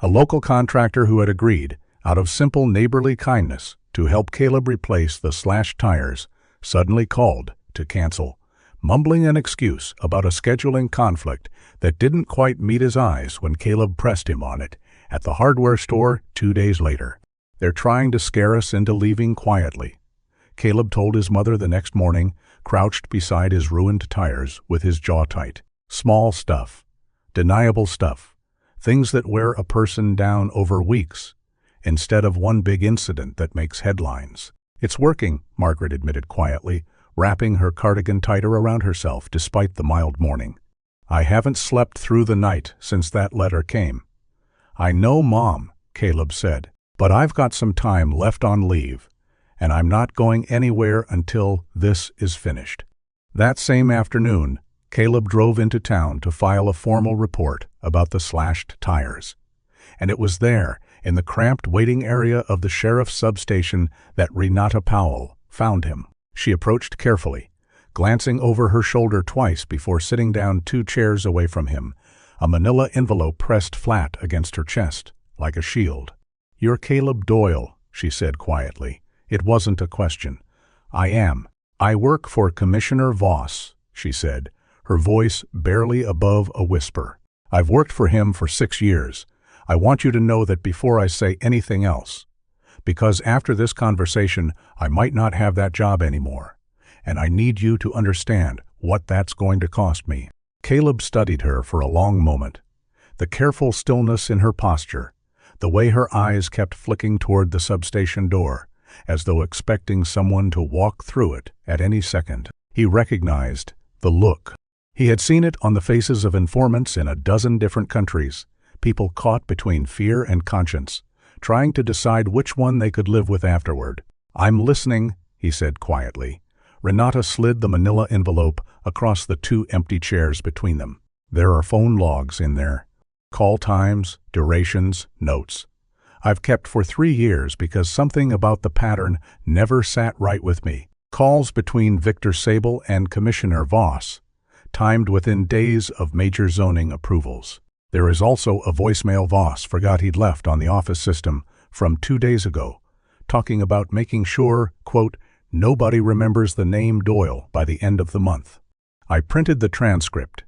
A local contractor who had agreed, out of simple neighborly kindness, to help Caleb replace the slashed tires suddenly called to cancel, mumbling an excuse about a scheduling conflict that didn't quite meet his eyes when Caleb pressed him on it at the hardware store 2 days later. "They're trying to scare us into leaving quietly," Caleb told his mother the next morning, crouched beside his ruined tires with his jaw tight. Small stuff, deniable stuff, things that wear a person down over weeks, instead of one big incident that makes headlines. "It's working," Margaret admitted quietly, wrapping her cardigan tighter around herself despite the mild morning. "I haven't slept through the night since that letter came." "I know, Mom," Caleb said, "but I've got some time left on leave, and I'm not going anywhere until this is finished." That same afternoon, Caleb drove into town to file a formal report about the slashed tires. And it was there, in the cramped waiting area of the sheriff's substation, that Renata Powell found him. She approached carefully, glancing over her shoulder twice before sitting down 2 chairs away from him, a manila envelope pressed flat against her chest, like a shield. "You're Caleb Doyle," she said quietly. It wasn't a question. "I am. I work for Commissioner Voss," she said, her voice barely above a whisper. "I've worked for him for 6 years. I want you to know that before I say anything else. Because after this conversation, I might not have that job anymore. And I need you to understand what that's going to cost me." Caleb studied her for a long moment. The careful stillness in her posture, the way her eyes kept flicking toward the substation door, as though expecting someone to walk through it at any second. He recognized the look. He had seen it on the faces of informants in a dozen different countries, people caught between fear and conscience, trying to decide which one they could live with afterward. "I'm listening," he said quietly. Renata slid the manila envelope across the 2 empty chairs between them. "There are phone logs in there. Call times, durations, notes. I've kept for 3 years because something about the pattern never sat right with me. Calls between Victor Sable and Commissioner Voss, timed within days of major zoning approvals. There is also a voicemail Voss forgot he'd left on the office system from 2 days ago, talking about making sure, quote, nobody remembers the name Doyle by the end of the month. I printed the transcript.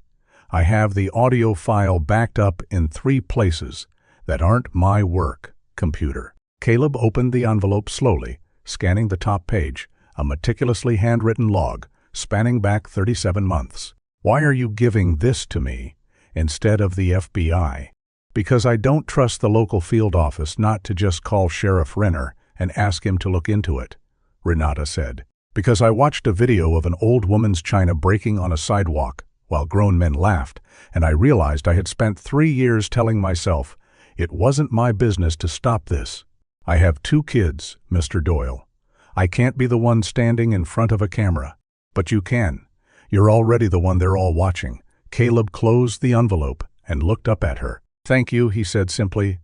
I have the audio file backed up in 3 places that aren't my work computer." Caleb opened the envelope slowly, scanning the top page, a meticulously handwritten log spanning back 37 months. "Why are you giving this to me instead of the FBI?" "Because I don't trust the local field office not to just call Sheriff Renner and ask him to look into it," Renata said. "Because I watched a video of an old woman's china breaking on a sidewalk while grown men laughed, and I realized I had spent 3 years telling myself it wasn't my business to stop this. I have 2 kids, Mr. Doyle. I can't be the one standing in front of a camera. But you can. You're already the one they're all watching." Caleb closed the envelope and looked up at her. "Thank you," he said simply.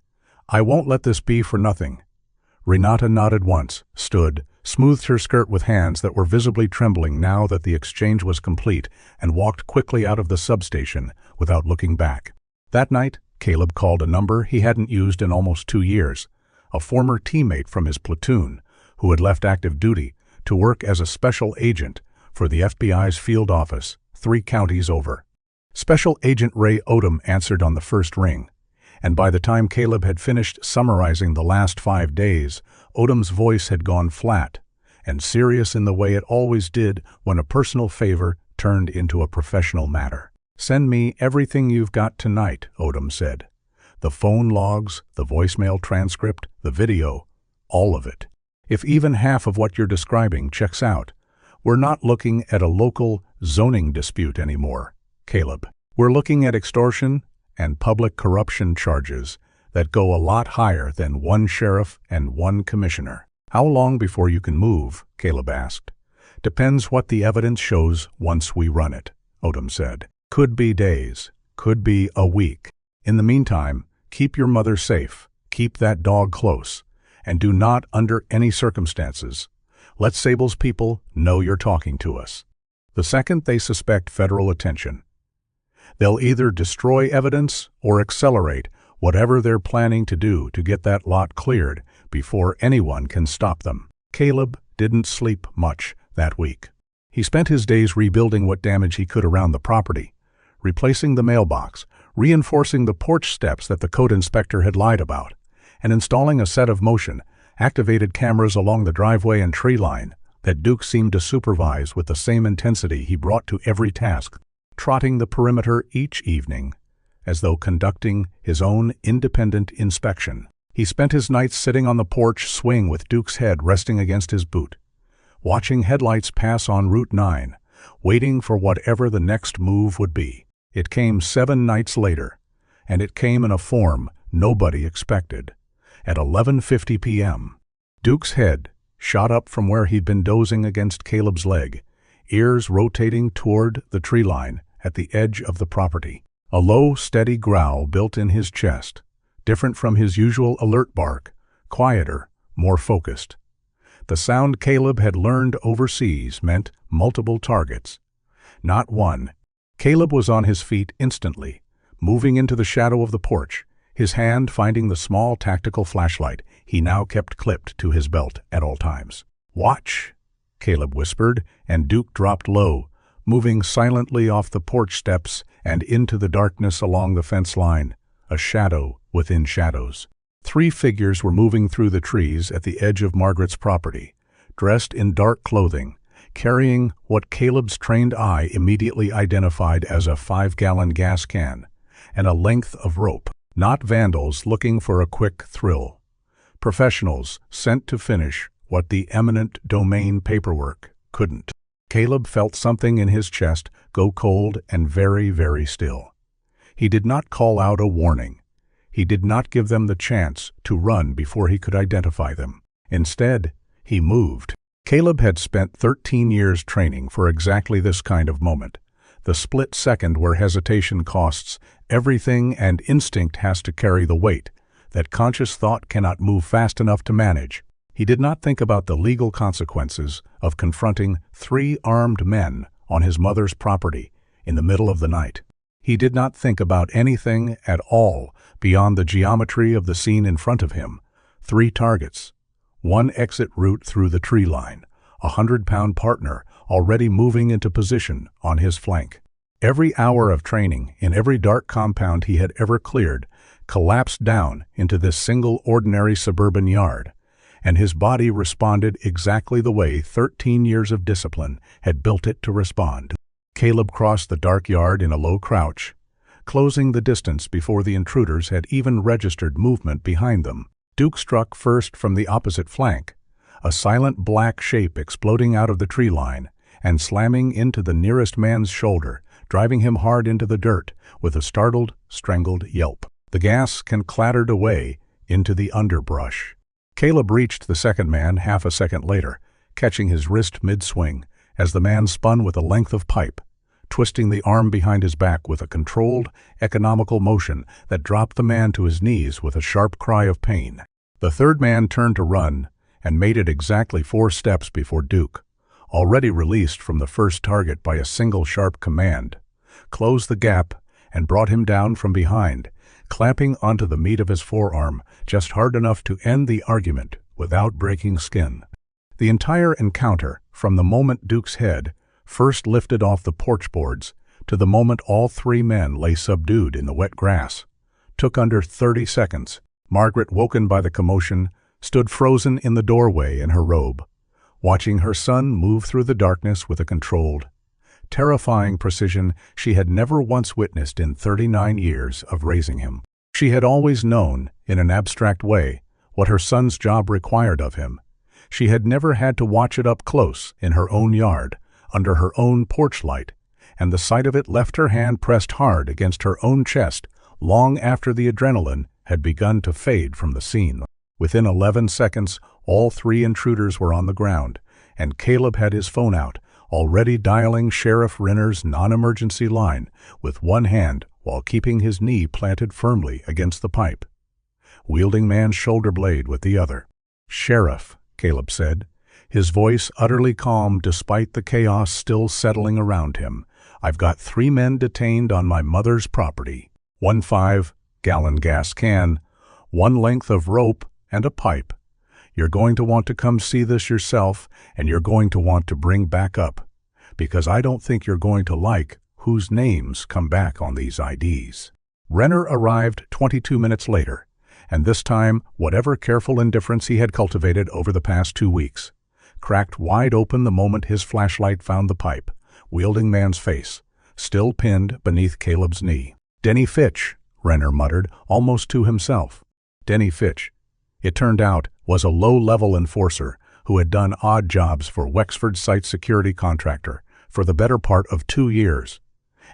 "I won't let this be for nothing." Renata nodded once, stood, smoothed her skirt with hands that were visibly trembling now that the exchange was complete, and walked quickly out of the substation without looking back. That night, Caleb called a number he hadn't used in almost 2 years, a former teammate from his platoon who had left active duty to work as a special agent for the FBI's field office 3 counties over. Special Agent Ray Odom answered on the first ring, and by the time Caleb had finished summarizing the last 5 days, Odom's voice had gone flat and serious in the way it always did when a personal favor turned into a professional matter. "Send me everything you've got tonight," Odom said. "The phone logs, the voicemail transcript, the video, all of it. If even half of what you're describing checks out, we're not looking at a local zoning dispute anymore, Caleb. We're looking at extortion and public corruption charges that go a lot higher than one sheriff and one commissioner." "How long before you can move?" Caleb asked. "Depends what the evidence shows once we run it," Odom said. "Could be days, could be a week. In the meantime, keep your mother safe, keep that dog close, and do not, under any circumstances, let Sable's people know you're talking to us. The second they suspect federal attention, they'll either destroy evidence or accelerate whatever they're planning to do to get that lot cleared before anyone can stop them." Caleb didn't sleep much that week. He spent his days rebuilding what damage he could around the property, replacing the mailbox, reinforcing the porch steps that the code inspector had lied about, and installing a set of motion-activated cameras along the driveway and tree line that Duke seemed to supervise with the same intensity he brought to every task, trotting the perimeter each evening, as though conducting his own independent inspection. He spent his nights sitting on the porch swing with Duke's head resting against his boot, watching headlights pass on Route 9, waiting for whatever the next move would be. It came 7 nights later, and it came in a form nobody expected. At 11:50 p.m., Duke's head shot up from where he'd been dozing against Caleb's leg, ears rotating toward the tree line at the edge of the property. A low, steady growl built in his chest, different from his usual alert bark, quieter, more focused. The sound Caleb had learned overseas meant multiple targets, not one. Caleb was on his feet instantly, moving into the shadow of the porch, his hand finding the small tactical flashlight he now kept clipped to his belt at all times. "Watch," Caleb whispered, and Duke dropped low, moving silently off the porch steps and into the darkness along the fence line, a shadow within shadows. 3 figures were moving through the trees at the edge of Margaret's property, dressed in dark clothing, carrying what Caleb's trained eye immediately identified as a 5-gallon gas can and a length of rope. Not vandals looking for a quick thrill. Professionals sent to finish what the eminent domain paperwork couldn't. Caleb felt something in his chest go cold and very, very still. He did not call out a warning. He did not give them the chance to run before he could identify them. Instead, he moved. Caleb had spent 13 years training for exactly this kind of moment, the split second where hesitation costs everything and instinct has to carry the weight that conscious thought cannot move fast enough to manage. He did not think about the legal consequences of confronting 3 armed men on his mother's property in the middle of the night. He did not think about anything at all beyond the geometry of the scene in front of him. 3 targets, 1 exit route through the tree line, a 100-pound partner already moving into position on his flank. Every hour of training in every dark compound he had ever cleared collapsed down into this single ordinary suburban yard, and his body responded exactly the way 13 years of discipline had built it to respond. Caleb crossed the dark yard in a low crouch, closing the distance before the intruders had even registered movement behind them. Duke struck first from the opposite flank, a silent black shape exploding out of the tree line and slamming into the nearest man's shoulder, driving him hard into the dirt with a startled, strangled yelp. The gas can clattered away into the underbrush. Caleb reached the second man half a second later, catching his wrist mid-swing as the man spun with a length of pipe, twisting the arm behind his back with a controlled, economical motion that dropped the man to his knees with a sharp cry of pain. The third man turned to run and made it exactly 4 steps before Duke, already released from the first target by a single sharp command, closed the gap and brought him down from behind, clamping onto the meat of his forearm just hard enough to end the argument without breaking skin. The entire encounter, from the moment Duke's head first lifted off the porch boards to the moment all 3 men lay subdued in the wet grass, took under 30 seconds. Margaret, woken by the commotion, stood frozen in the doorway in her robe, watching her son move through the darkness with a controlled, terrifying precision she had never once witnessed in 39 years of raising him. She had always known, in an abstract way, what her son's job required of him. She had never had to watch it up close in her own yard, under her own porch light, and the sight of it left her hand pressed hard against her own chest long after the adrenaline had begun to fade from the scene. Within 11 seconds, all three intruders were on the ground, and Caleb had his phone out, already dialing Sheriff Renner's non-emergency line with one hand while keeping his knee planted firmly against the pipe, wielding man's shoulder blade with the other. "Sheriff," Caleb said, his voice utterly calm despite the chaos still settling around him, "I've got 3 men detained on my mother's property. 1 5-gallon gas can, 1 length of rope, and a pipe. You're going to want to come see this yourself, and you're going to want to bring back up, because I don't think you're going to like whose names come back on these IDs." Renner arrived 22 minutes later, and this time, whatever careful indifference he had cultivated over the past 2 weeks, cracked wide open the moment his flashlight found the pipe, wielding man's face, still pinned beneath Caleb's knee. "Denny Fitch," Renner muttered, almost to himself. Denny Fitch, it turned out, was a low-level enforcer who had done odd jobs for Wexford's site security contractor for the better part of 2 years,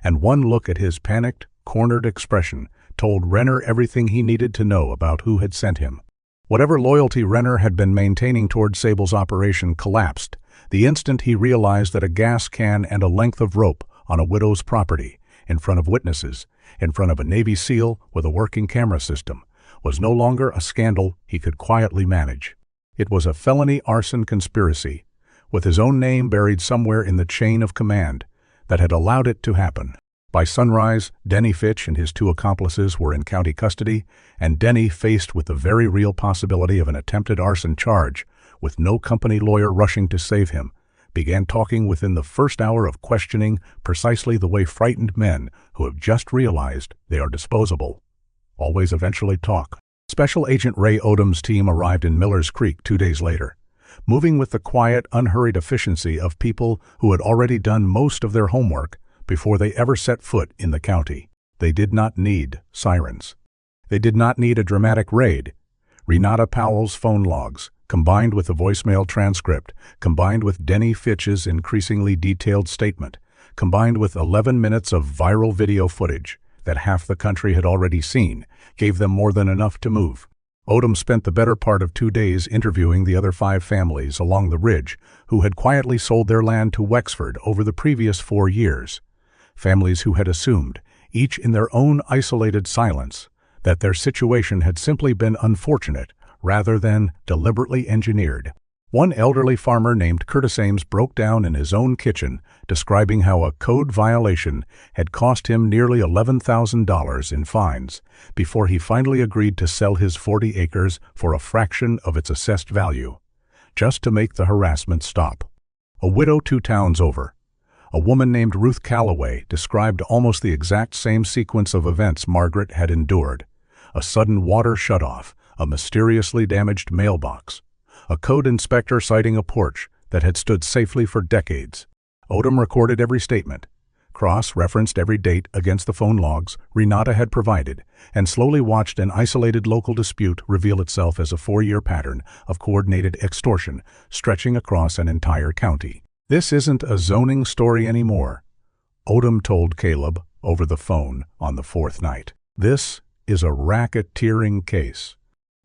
and one look at his panicked, cornered expression told Renner everything he needed to know about who had sent him. Whatever loyalty Renner had been maintaining toward Sable's operation collapsed the instant he realized that a gas can and a length of rope on a widow's property, in front of witnesses, in front of a Navy SEAL with a working camera system, was no longer a scandal he could quietly manage. It was a felony arson conspiracy, with his own name buried somewhere in the chain of command, that had allowed it to happen. By sunrise, Denny Fitch and his 2 accomplices were in county custody, and Denny, faced with the very real possibility of an attempted arson charge, with no company lawyer rushing to save him, began talking within the first hour of questioning precisely the way frightened men who have just realized they are disposable always eventually talk. Special Agent Ray Odom's team arrived in Miller's Creek 2 days later, moving with the quiet, unhurried efficiency of people who had already done most of their homework before they ever set foot in the county. They did not need sirens. They did not need a dramatic raid. Renata Powell's phone logs, combined with the voicemail transcript, combined with Denny Fitch's increasingly detailed statement, combined with 11 minutes of viral video footage that half the country had already seen, gave them more than enough to move. Odom spent the better part of 2 days interviewing the other 5 families along the ridge who had quietly sold their land to Wexford over the previous 4 years. Families who had assumed, each in their own isolated silence, that their situation had simply been unfortunate rather than deliberately engineered. One elderly farmer named Curtis Ames broke down in his own kitchen, describing how a code violation had cost him nearly $11,000 in fines before he finally agreed to sell his 40 acres for a fraction of its assessed value, just to make the harassment stop. A widow 2 towns over, a woman named Ruth Calloway, described almost the exact same sequence of events Margaret had endured: a sudden water shutoff, a mysteriously damaged mailbox, a code inspector citing a porch that had stood safely for decades. Odom recorded every statement, cross-referenced every date against the phone logs Renata had provided, and slowly watched an isolated local dispute reveal itself as a 4-year pattern of coordinated extortion stretching across an entire county. "This isn't a zoning story anymore," Odom told Caleb over the phone on the 4th night. "This is a racketeering case.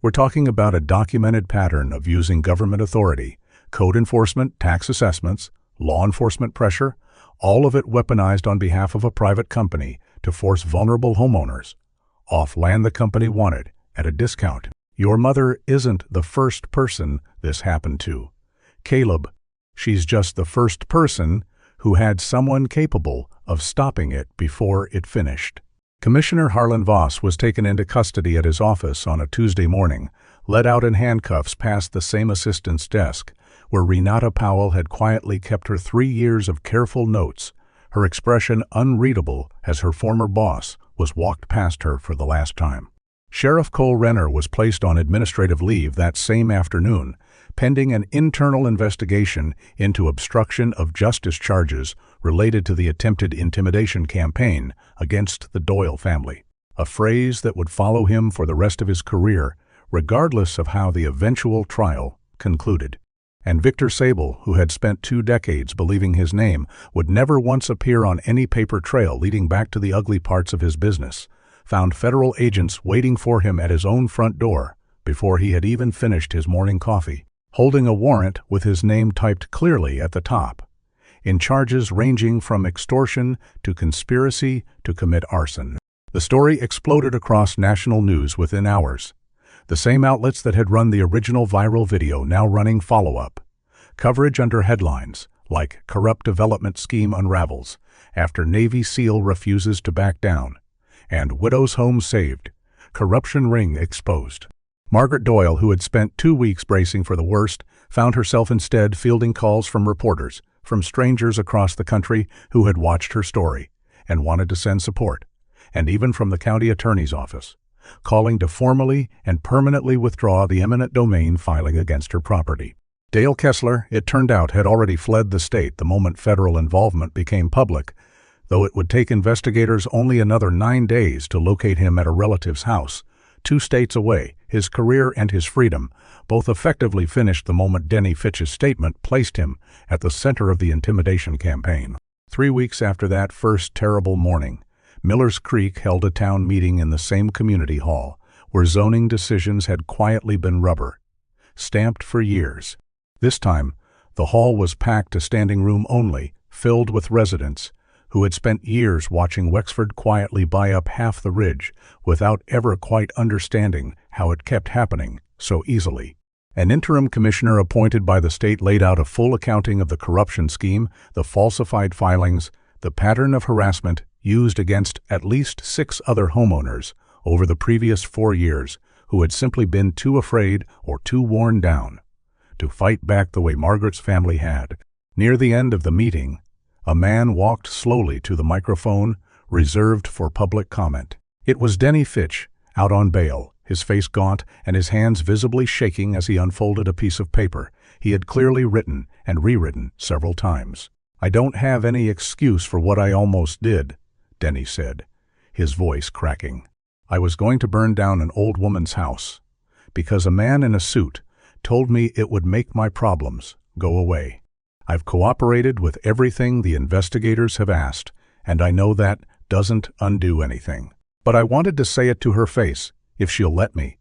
We're talking about a documented pattern of using government authority, code enforcement, tax assessments, law enforcement pressure, all of it weaponized on behalf of a private company to force vulnerable homeowners off land the company wanted at a discount. Your mother isn't the first person this happened to, Caleb. She's just the first person who had someone capable of stopping it before it finished." Commissioner Harlan Voss was taken into custody at his office on a Tuesday morning, led out in handcuffs past the same assistant's desk, where Renata Powell had quietly kept her 3 years of careful notes, her expression unreadable as her former boss was walked past her for the last time. Sheriff Cole Renner was placed on administrative leave that same afternoon, pending an internal investigation into obstruction of justice charges related to the attempted intimidation campaign against the Doyle family, a phrase that would follow him for the rest of his career, regardless of how the eventual trial concluded. And Victor Sable, who had spent 2 decades believing his name would never once appear on any paper trail leading back to the ugly parts of his business, found federal agents waiting for him at his own front door before he had even finished his morning coffee, holding a warrant with his name typed clearly at the top, in charges ranging from extortion to conspiracy to commit arson. The story exploded across national news within hours. The same outlets that had run the original viral video now running follow-up coverage under headlines like "Corrupt Development Scheme Unravels After Navy SEAL Refuses to Back Down" and "Widow's Home Saved, Corruption Ring Exposed." Margaret Doyle, who had spent 2 weeks bracing for the worst, found herself instead fielding calls from reporters, from strangers across the country who had watched her story and wanted to send support, and even from the county attorney's office, calling to formally and permanently withdraw the eminent domain filing against her property. Dale Kessler, it turned out, had already fled the state the moment federal involvement became public, though it would take investigators only another 9 days to locate him at a relative's house, 2 states away. His career and his freedom both effectively finished the moment Denny Fitch's statement placed him at the center of the intimidation campaign. 3 weeks after that first terrible morning, Millers Creek held a town meeting in the same community hall, where zoning decisions had quietly been rubber stamped for years. This time, the hall was packed to standing room only, filled with residents who had spent years watching Wexford quietly buy up half the ridge without ever quite understanding how it kept happening so easily. An interim commissioner appointed by the state laid out a full accounting of the corruption scheme, the falsified filings, the pattern of harassment used against at least 6 other homeowners over the previous 4 years who had simply been too afraid or too worn down to fight back the way Margaret's family had. Near the end of the meeting, a man walked slowly to the microphone reserved for public comment. It was Denny Fitch, out on bail, his face gaunt and his hands visibly shaking as he unfolded a piece of paper he had clearly written and rewritten several times. "I don't have any excuse for what I almost did," Denny said, his voice cracking. "I was going to burn down an old woman's house because a man in a suit told me it would make my problems go away. I've cooperated with everything the investigators have asked, and I know that doesn't undo anything. But I wanted to say it to her face, if she'll let me."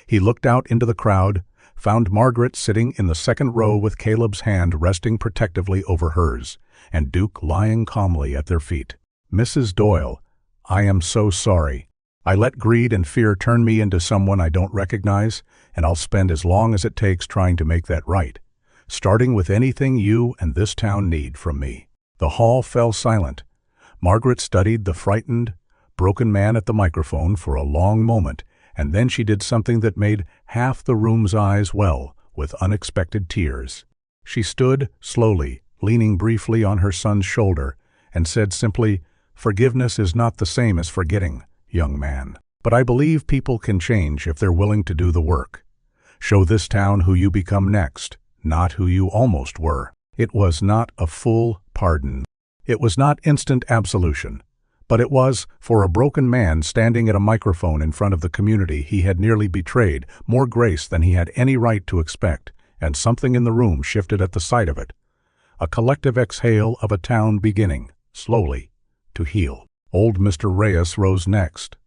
He looked out into the crowd, found Margaret sitting in the second row with Caleb's hand resting protectively over hers, and Duke lying calmly at their feet. "Mrs. Doyle, I am so sorry. I let greed and fear turn me into someone I don't recognize, and I'll spend as long as it takes trying to make that right, starting with anything you and this town need from me." The hall fell silent. Margaret studied the frightened, broken man at the microphone for a long moment, and then she did something that made half the room's eyes well with unexpected tears. She stood slowly, leaning briefly on her son's shoulder, and said simply, "Forgiveness is not the same as forgetting, young man. But I believe people can change if they're willing to do the work. Show this town who you become next, not who you almost were." It was not a full pardon. It was not instant absolution. But it was, for a broken man standing at a microphone in front of the community he had nearly betrayed, more grace than he had any right to expect, and something in the room shifted at the sight of it. A collective exhale of a town beginning, slowly, to heal. Old Mr. Reyes rose next,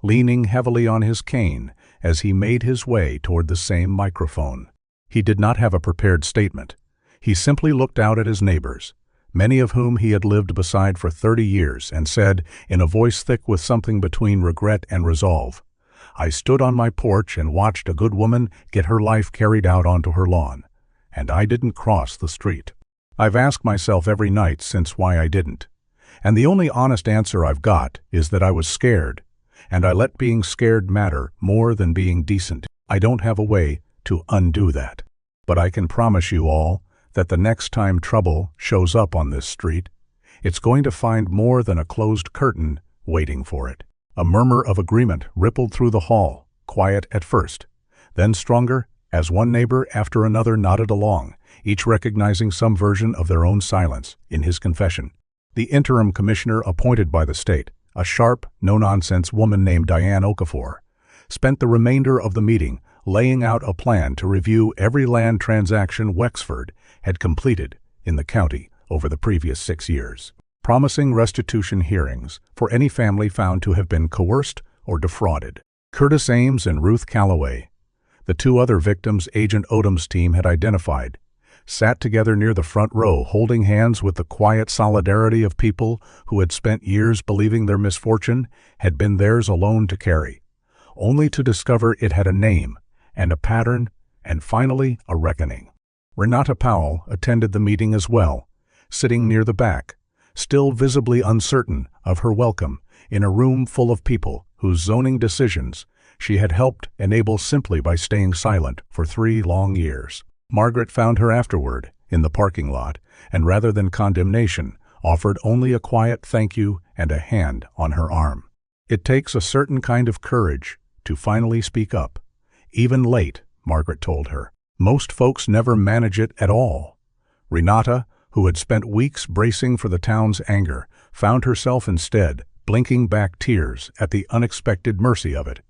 leaning heavily on his cane as he made his way toward the same microphone. He did not have a prepared statement. He simply looked out at his neighbors, many of whom he had lived beside for 30 years, and said, in a voice thick with something between regret and resolve, "I stood on my porch and watched a good woman get her life carried out onto her lawn, and I didn't cross the street. I've asked myself every night since why I didn't, and the only honest answer I've got is that I was scared, and I let being scared matter more than being decent. I don't have a way to undo that. But I can promise you all that the next time trouble shows up on this street, it's going to find more than a closed curtain waiting for it." A murmur of agreement rippled through the hall, quiet at first, then stronger as one neighbor after another nodded along, each recognizing some version of their own silence in his confession. The interim commissioner appointed by the state, a sharp, no-nonsense woman named Diane Okafor, spent the remainder of the meeting laying out a plan to review every land transaction Wexford had completed in the county over the previous 6 years, promising restitution hearings for any family found to have been coerced or defrauded. Curtis Ames and Ruth Calloway, the two other victims Agent Odom's team had identified, sat together near the front row, holding hands with the quiet solidarity of people who had spent years believing their misfortune had been theirs alone to carry, only to discover it had a name and a pattern and finally a reckoning. Renata Powell attended the meeting as well, sitting near the back, still visibly uncertain of her welcome in a room full of people whose zoning decisions she had helped enable simply by staying silent for 3 long years. Margaret found her afterward in the parking lot, and rather than condemnation, offered only a quiet thank you and a hand on her arm. It takes a certain kind of courage to finally speak up. Even late, Margaret told her. Most folks never manage it at all. Renata, who had spent weeks bracing for the town's anger, found herself instead blinking back tears at the unexpected mercy of it.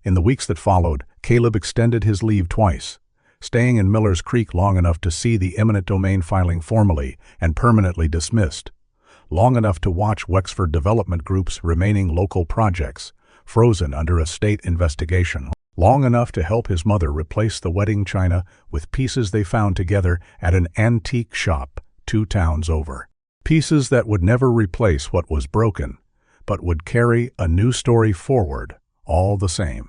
In the weeks that followed, Caleb extended his leave twice, staying in Miller's Creek long enough to see the eminent domain filing formally and permanently dismissed, long enough to watch Wexford Development Group's remaining local projects frozen under a state investigation, long enough to help his mother replace the wedding china with pieces they found together at an antique shop 2 towns over. Pieces that would never replace what was broken, but would carry a new story forward all the same.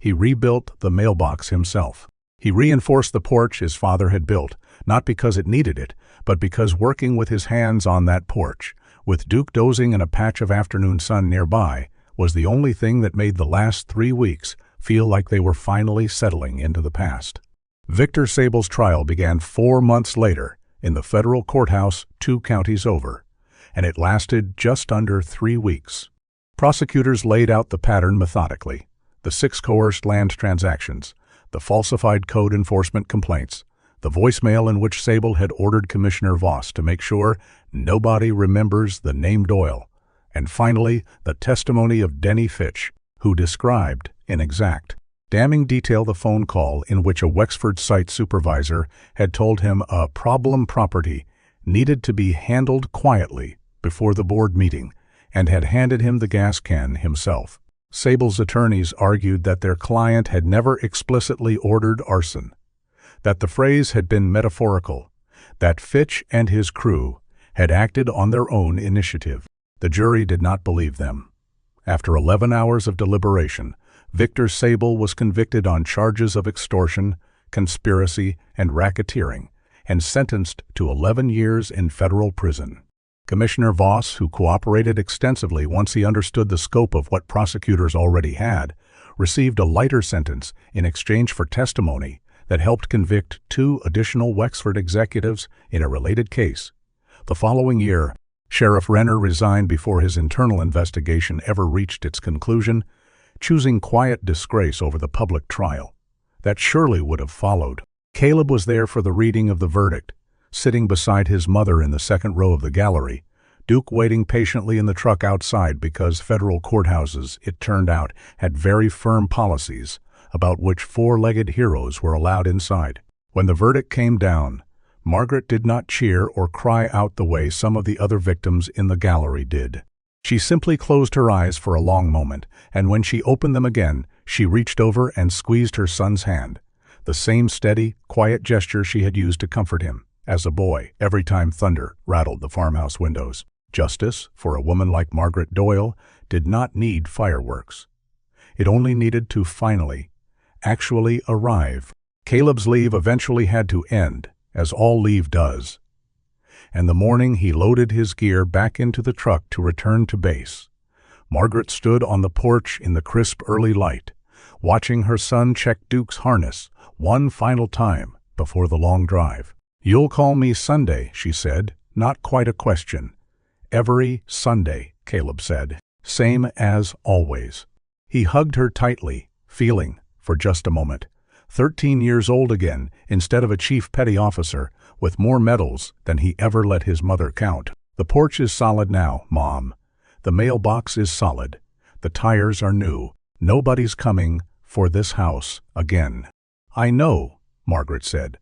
He rebuilt the mailbox himself. He reinforced the porch his father had built, not because it needed it, but because working with his hands on that porch, with Duke dozing in a patch of afternoon sun nearby, was the only thing that made the last 3 weeks feel like they were finally settling into the past. Victor Sable's trial began 4 months later in the federal courthouse 2 counties over, and it lasted just under 3 weeks. Prosecutors laid out the pattern methodically: the 6 coerced land transactions, the falsified code enforcement complaints, the voicemail in which Sable had ordered Commissioner Voss to make sure nobody remembers the name Doyle, and finally the testimony of Denny Fitch, who described in exact, damning detail the phone call in which a Wexford site supervisor had told him a problem property needed to be handled quietly before the board meeting, and had handed him the gas can himself. Sable's attorneys argued that their client had never explicitly ordered arson, that the phrase had been metaphorical, that Fitch and his crew had acted on their own initiative. The jury did not believe them. After 11 hours of deliberation, Victor Sable was convicted on charges of extortion, conspiracy, and racketeering, and sentenced to 11 years in federal prison. Commissioner Voss, who cooperated extensively once he understood the scope of what prosecutors already had, received a lighter sentence in exchange for testimony that helped convict 2 additional Wexford executives in a related case. The following year, Sheriff Renner resigned before his internal investigation ever reached its conclusion, choosing quiet disgrace over the public trial that surely would have followed. Caleb was there for the reading of the verdict, sitting beside his mother in the second row of the gallery, Duke waiting patiently in the truck outside because federal courthouses, it turned out, had very firm policies about which 4-legged heroes were allowed inside. When the verdict came down, Margaret did not cheer or cry out the way some of the other victims in the gallery did. She simply closed her eyes for a long moment, and when she opened them again, she reached over and squeezed her son's hand, the same steady, quiet gesture she had used to comfort him as a boy every time thunder rattled the farmhouse windows. Justice, for a woman like Margaret Doyle, did not need fireworks. It only needed to finally, actually arrive. Caleb's leave eventually had to end, as all leave does, and the morning he loaded his gear back into the truck to return to base, Margaret stood on the porch in the crisp early light, watching her son check Duke's harness one final time before the long drive. "You'll call me Sunday," she said, not quite a question. "Every Sunday," Caleb said. "Same as always." He hugged her tightly, feeling, for just a moment, 13 years old again, instead of a chief petty officer, with more medals than he ever let his mother count. The porch is solid now, Mom. The mailbox is solid. The tires are new. Nobody's coming for this house again. I know, Margaret said,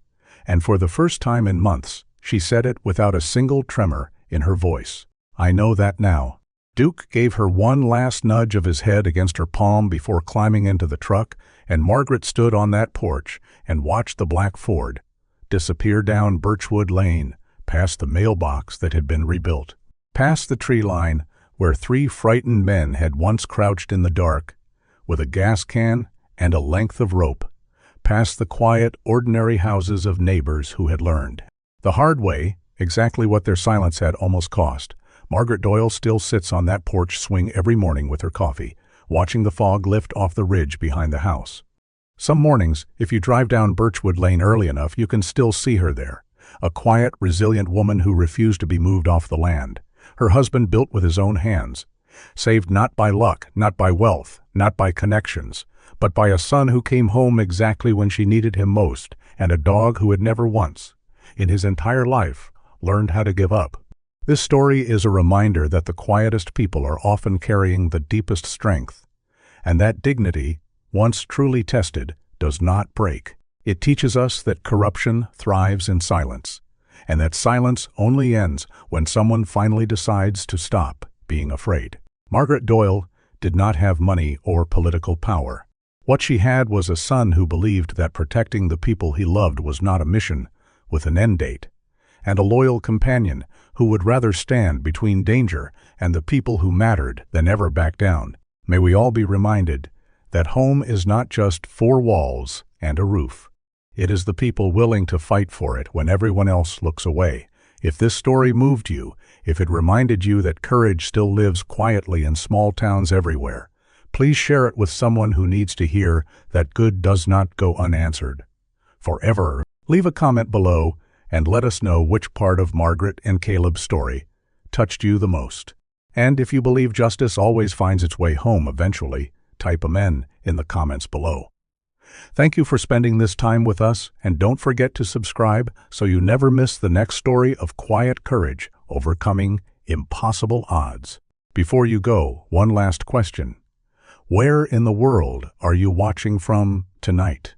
and for the first time in months, she said it without a single tremor in her voice. I know that now. Duke gave her one last nudge of his head against her palm before climbing into the truck, and Margaret stood on that porch and watched the black Ford disappear down Birchwood Lane, past the mailbox that had been rebuilt, past the tree line where 3 frightened men had once crouched in the dark, with a gas can and a length of rope, past the quiet, ordinary houses of neighbors who had learned the hard way exactly what their silence had almost cost. Margaret Doyle still sits on that porch swing every morning with her coffee, watching the fog lift off the ridge behind the house. Some mornings, if you drive down Birchwood Lane early enough, you can still see her there, a quiet, resilient woman who refused to be moved off the land. Her husband built with his own hands, saved not by luck, not by wealth, not by connections, but by a son who came home exactly when she needed him most, and a dog who had never once, in his entire life, learned how to give up. This story is a reminder that the quietest people are often carrying the deepest strength, and that dignity, once truly tested, does not break. It teaches us that corruption thrives in silence, and that silence only ends when someone finally decides to stop being afraid. Margaret Doyle did not have money or political power. What she had was a son who believed that protecting the people he loved was not a mission with an end date, and a loyal companion who would rather stand between danger and the people who mattered than ever back down. May we all be reminded that home is not just 4 walls and a roof. It is the people willing to fight for it when everyone else looks away. If this story moved you, if it reminded you that courage still lives quietly in small towns everywhere, please share it with someone who needs to hear that good does not go unanswered forever. Leave a comment below and let us know which part of Margaret and Caleb's story touched you the most. And if you believe justice always finds its way home eventually, type amen in the comments below. Thank you for spending this time with us, and don't forget to subscribe so you never miss the next story of quiet courage overcoming impossible odds. Before you go, one last question. Where in the world are you watching from tonight?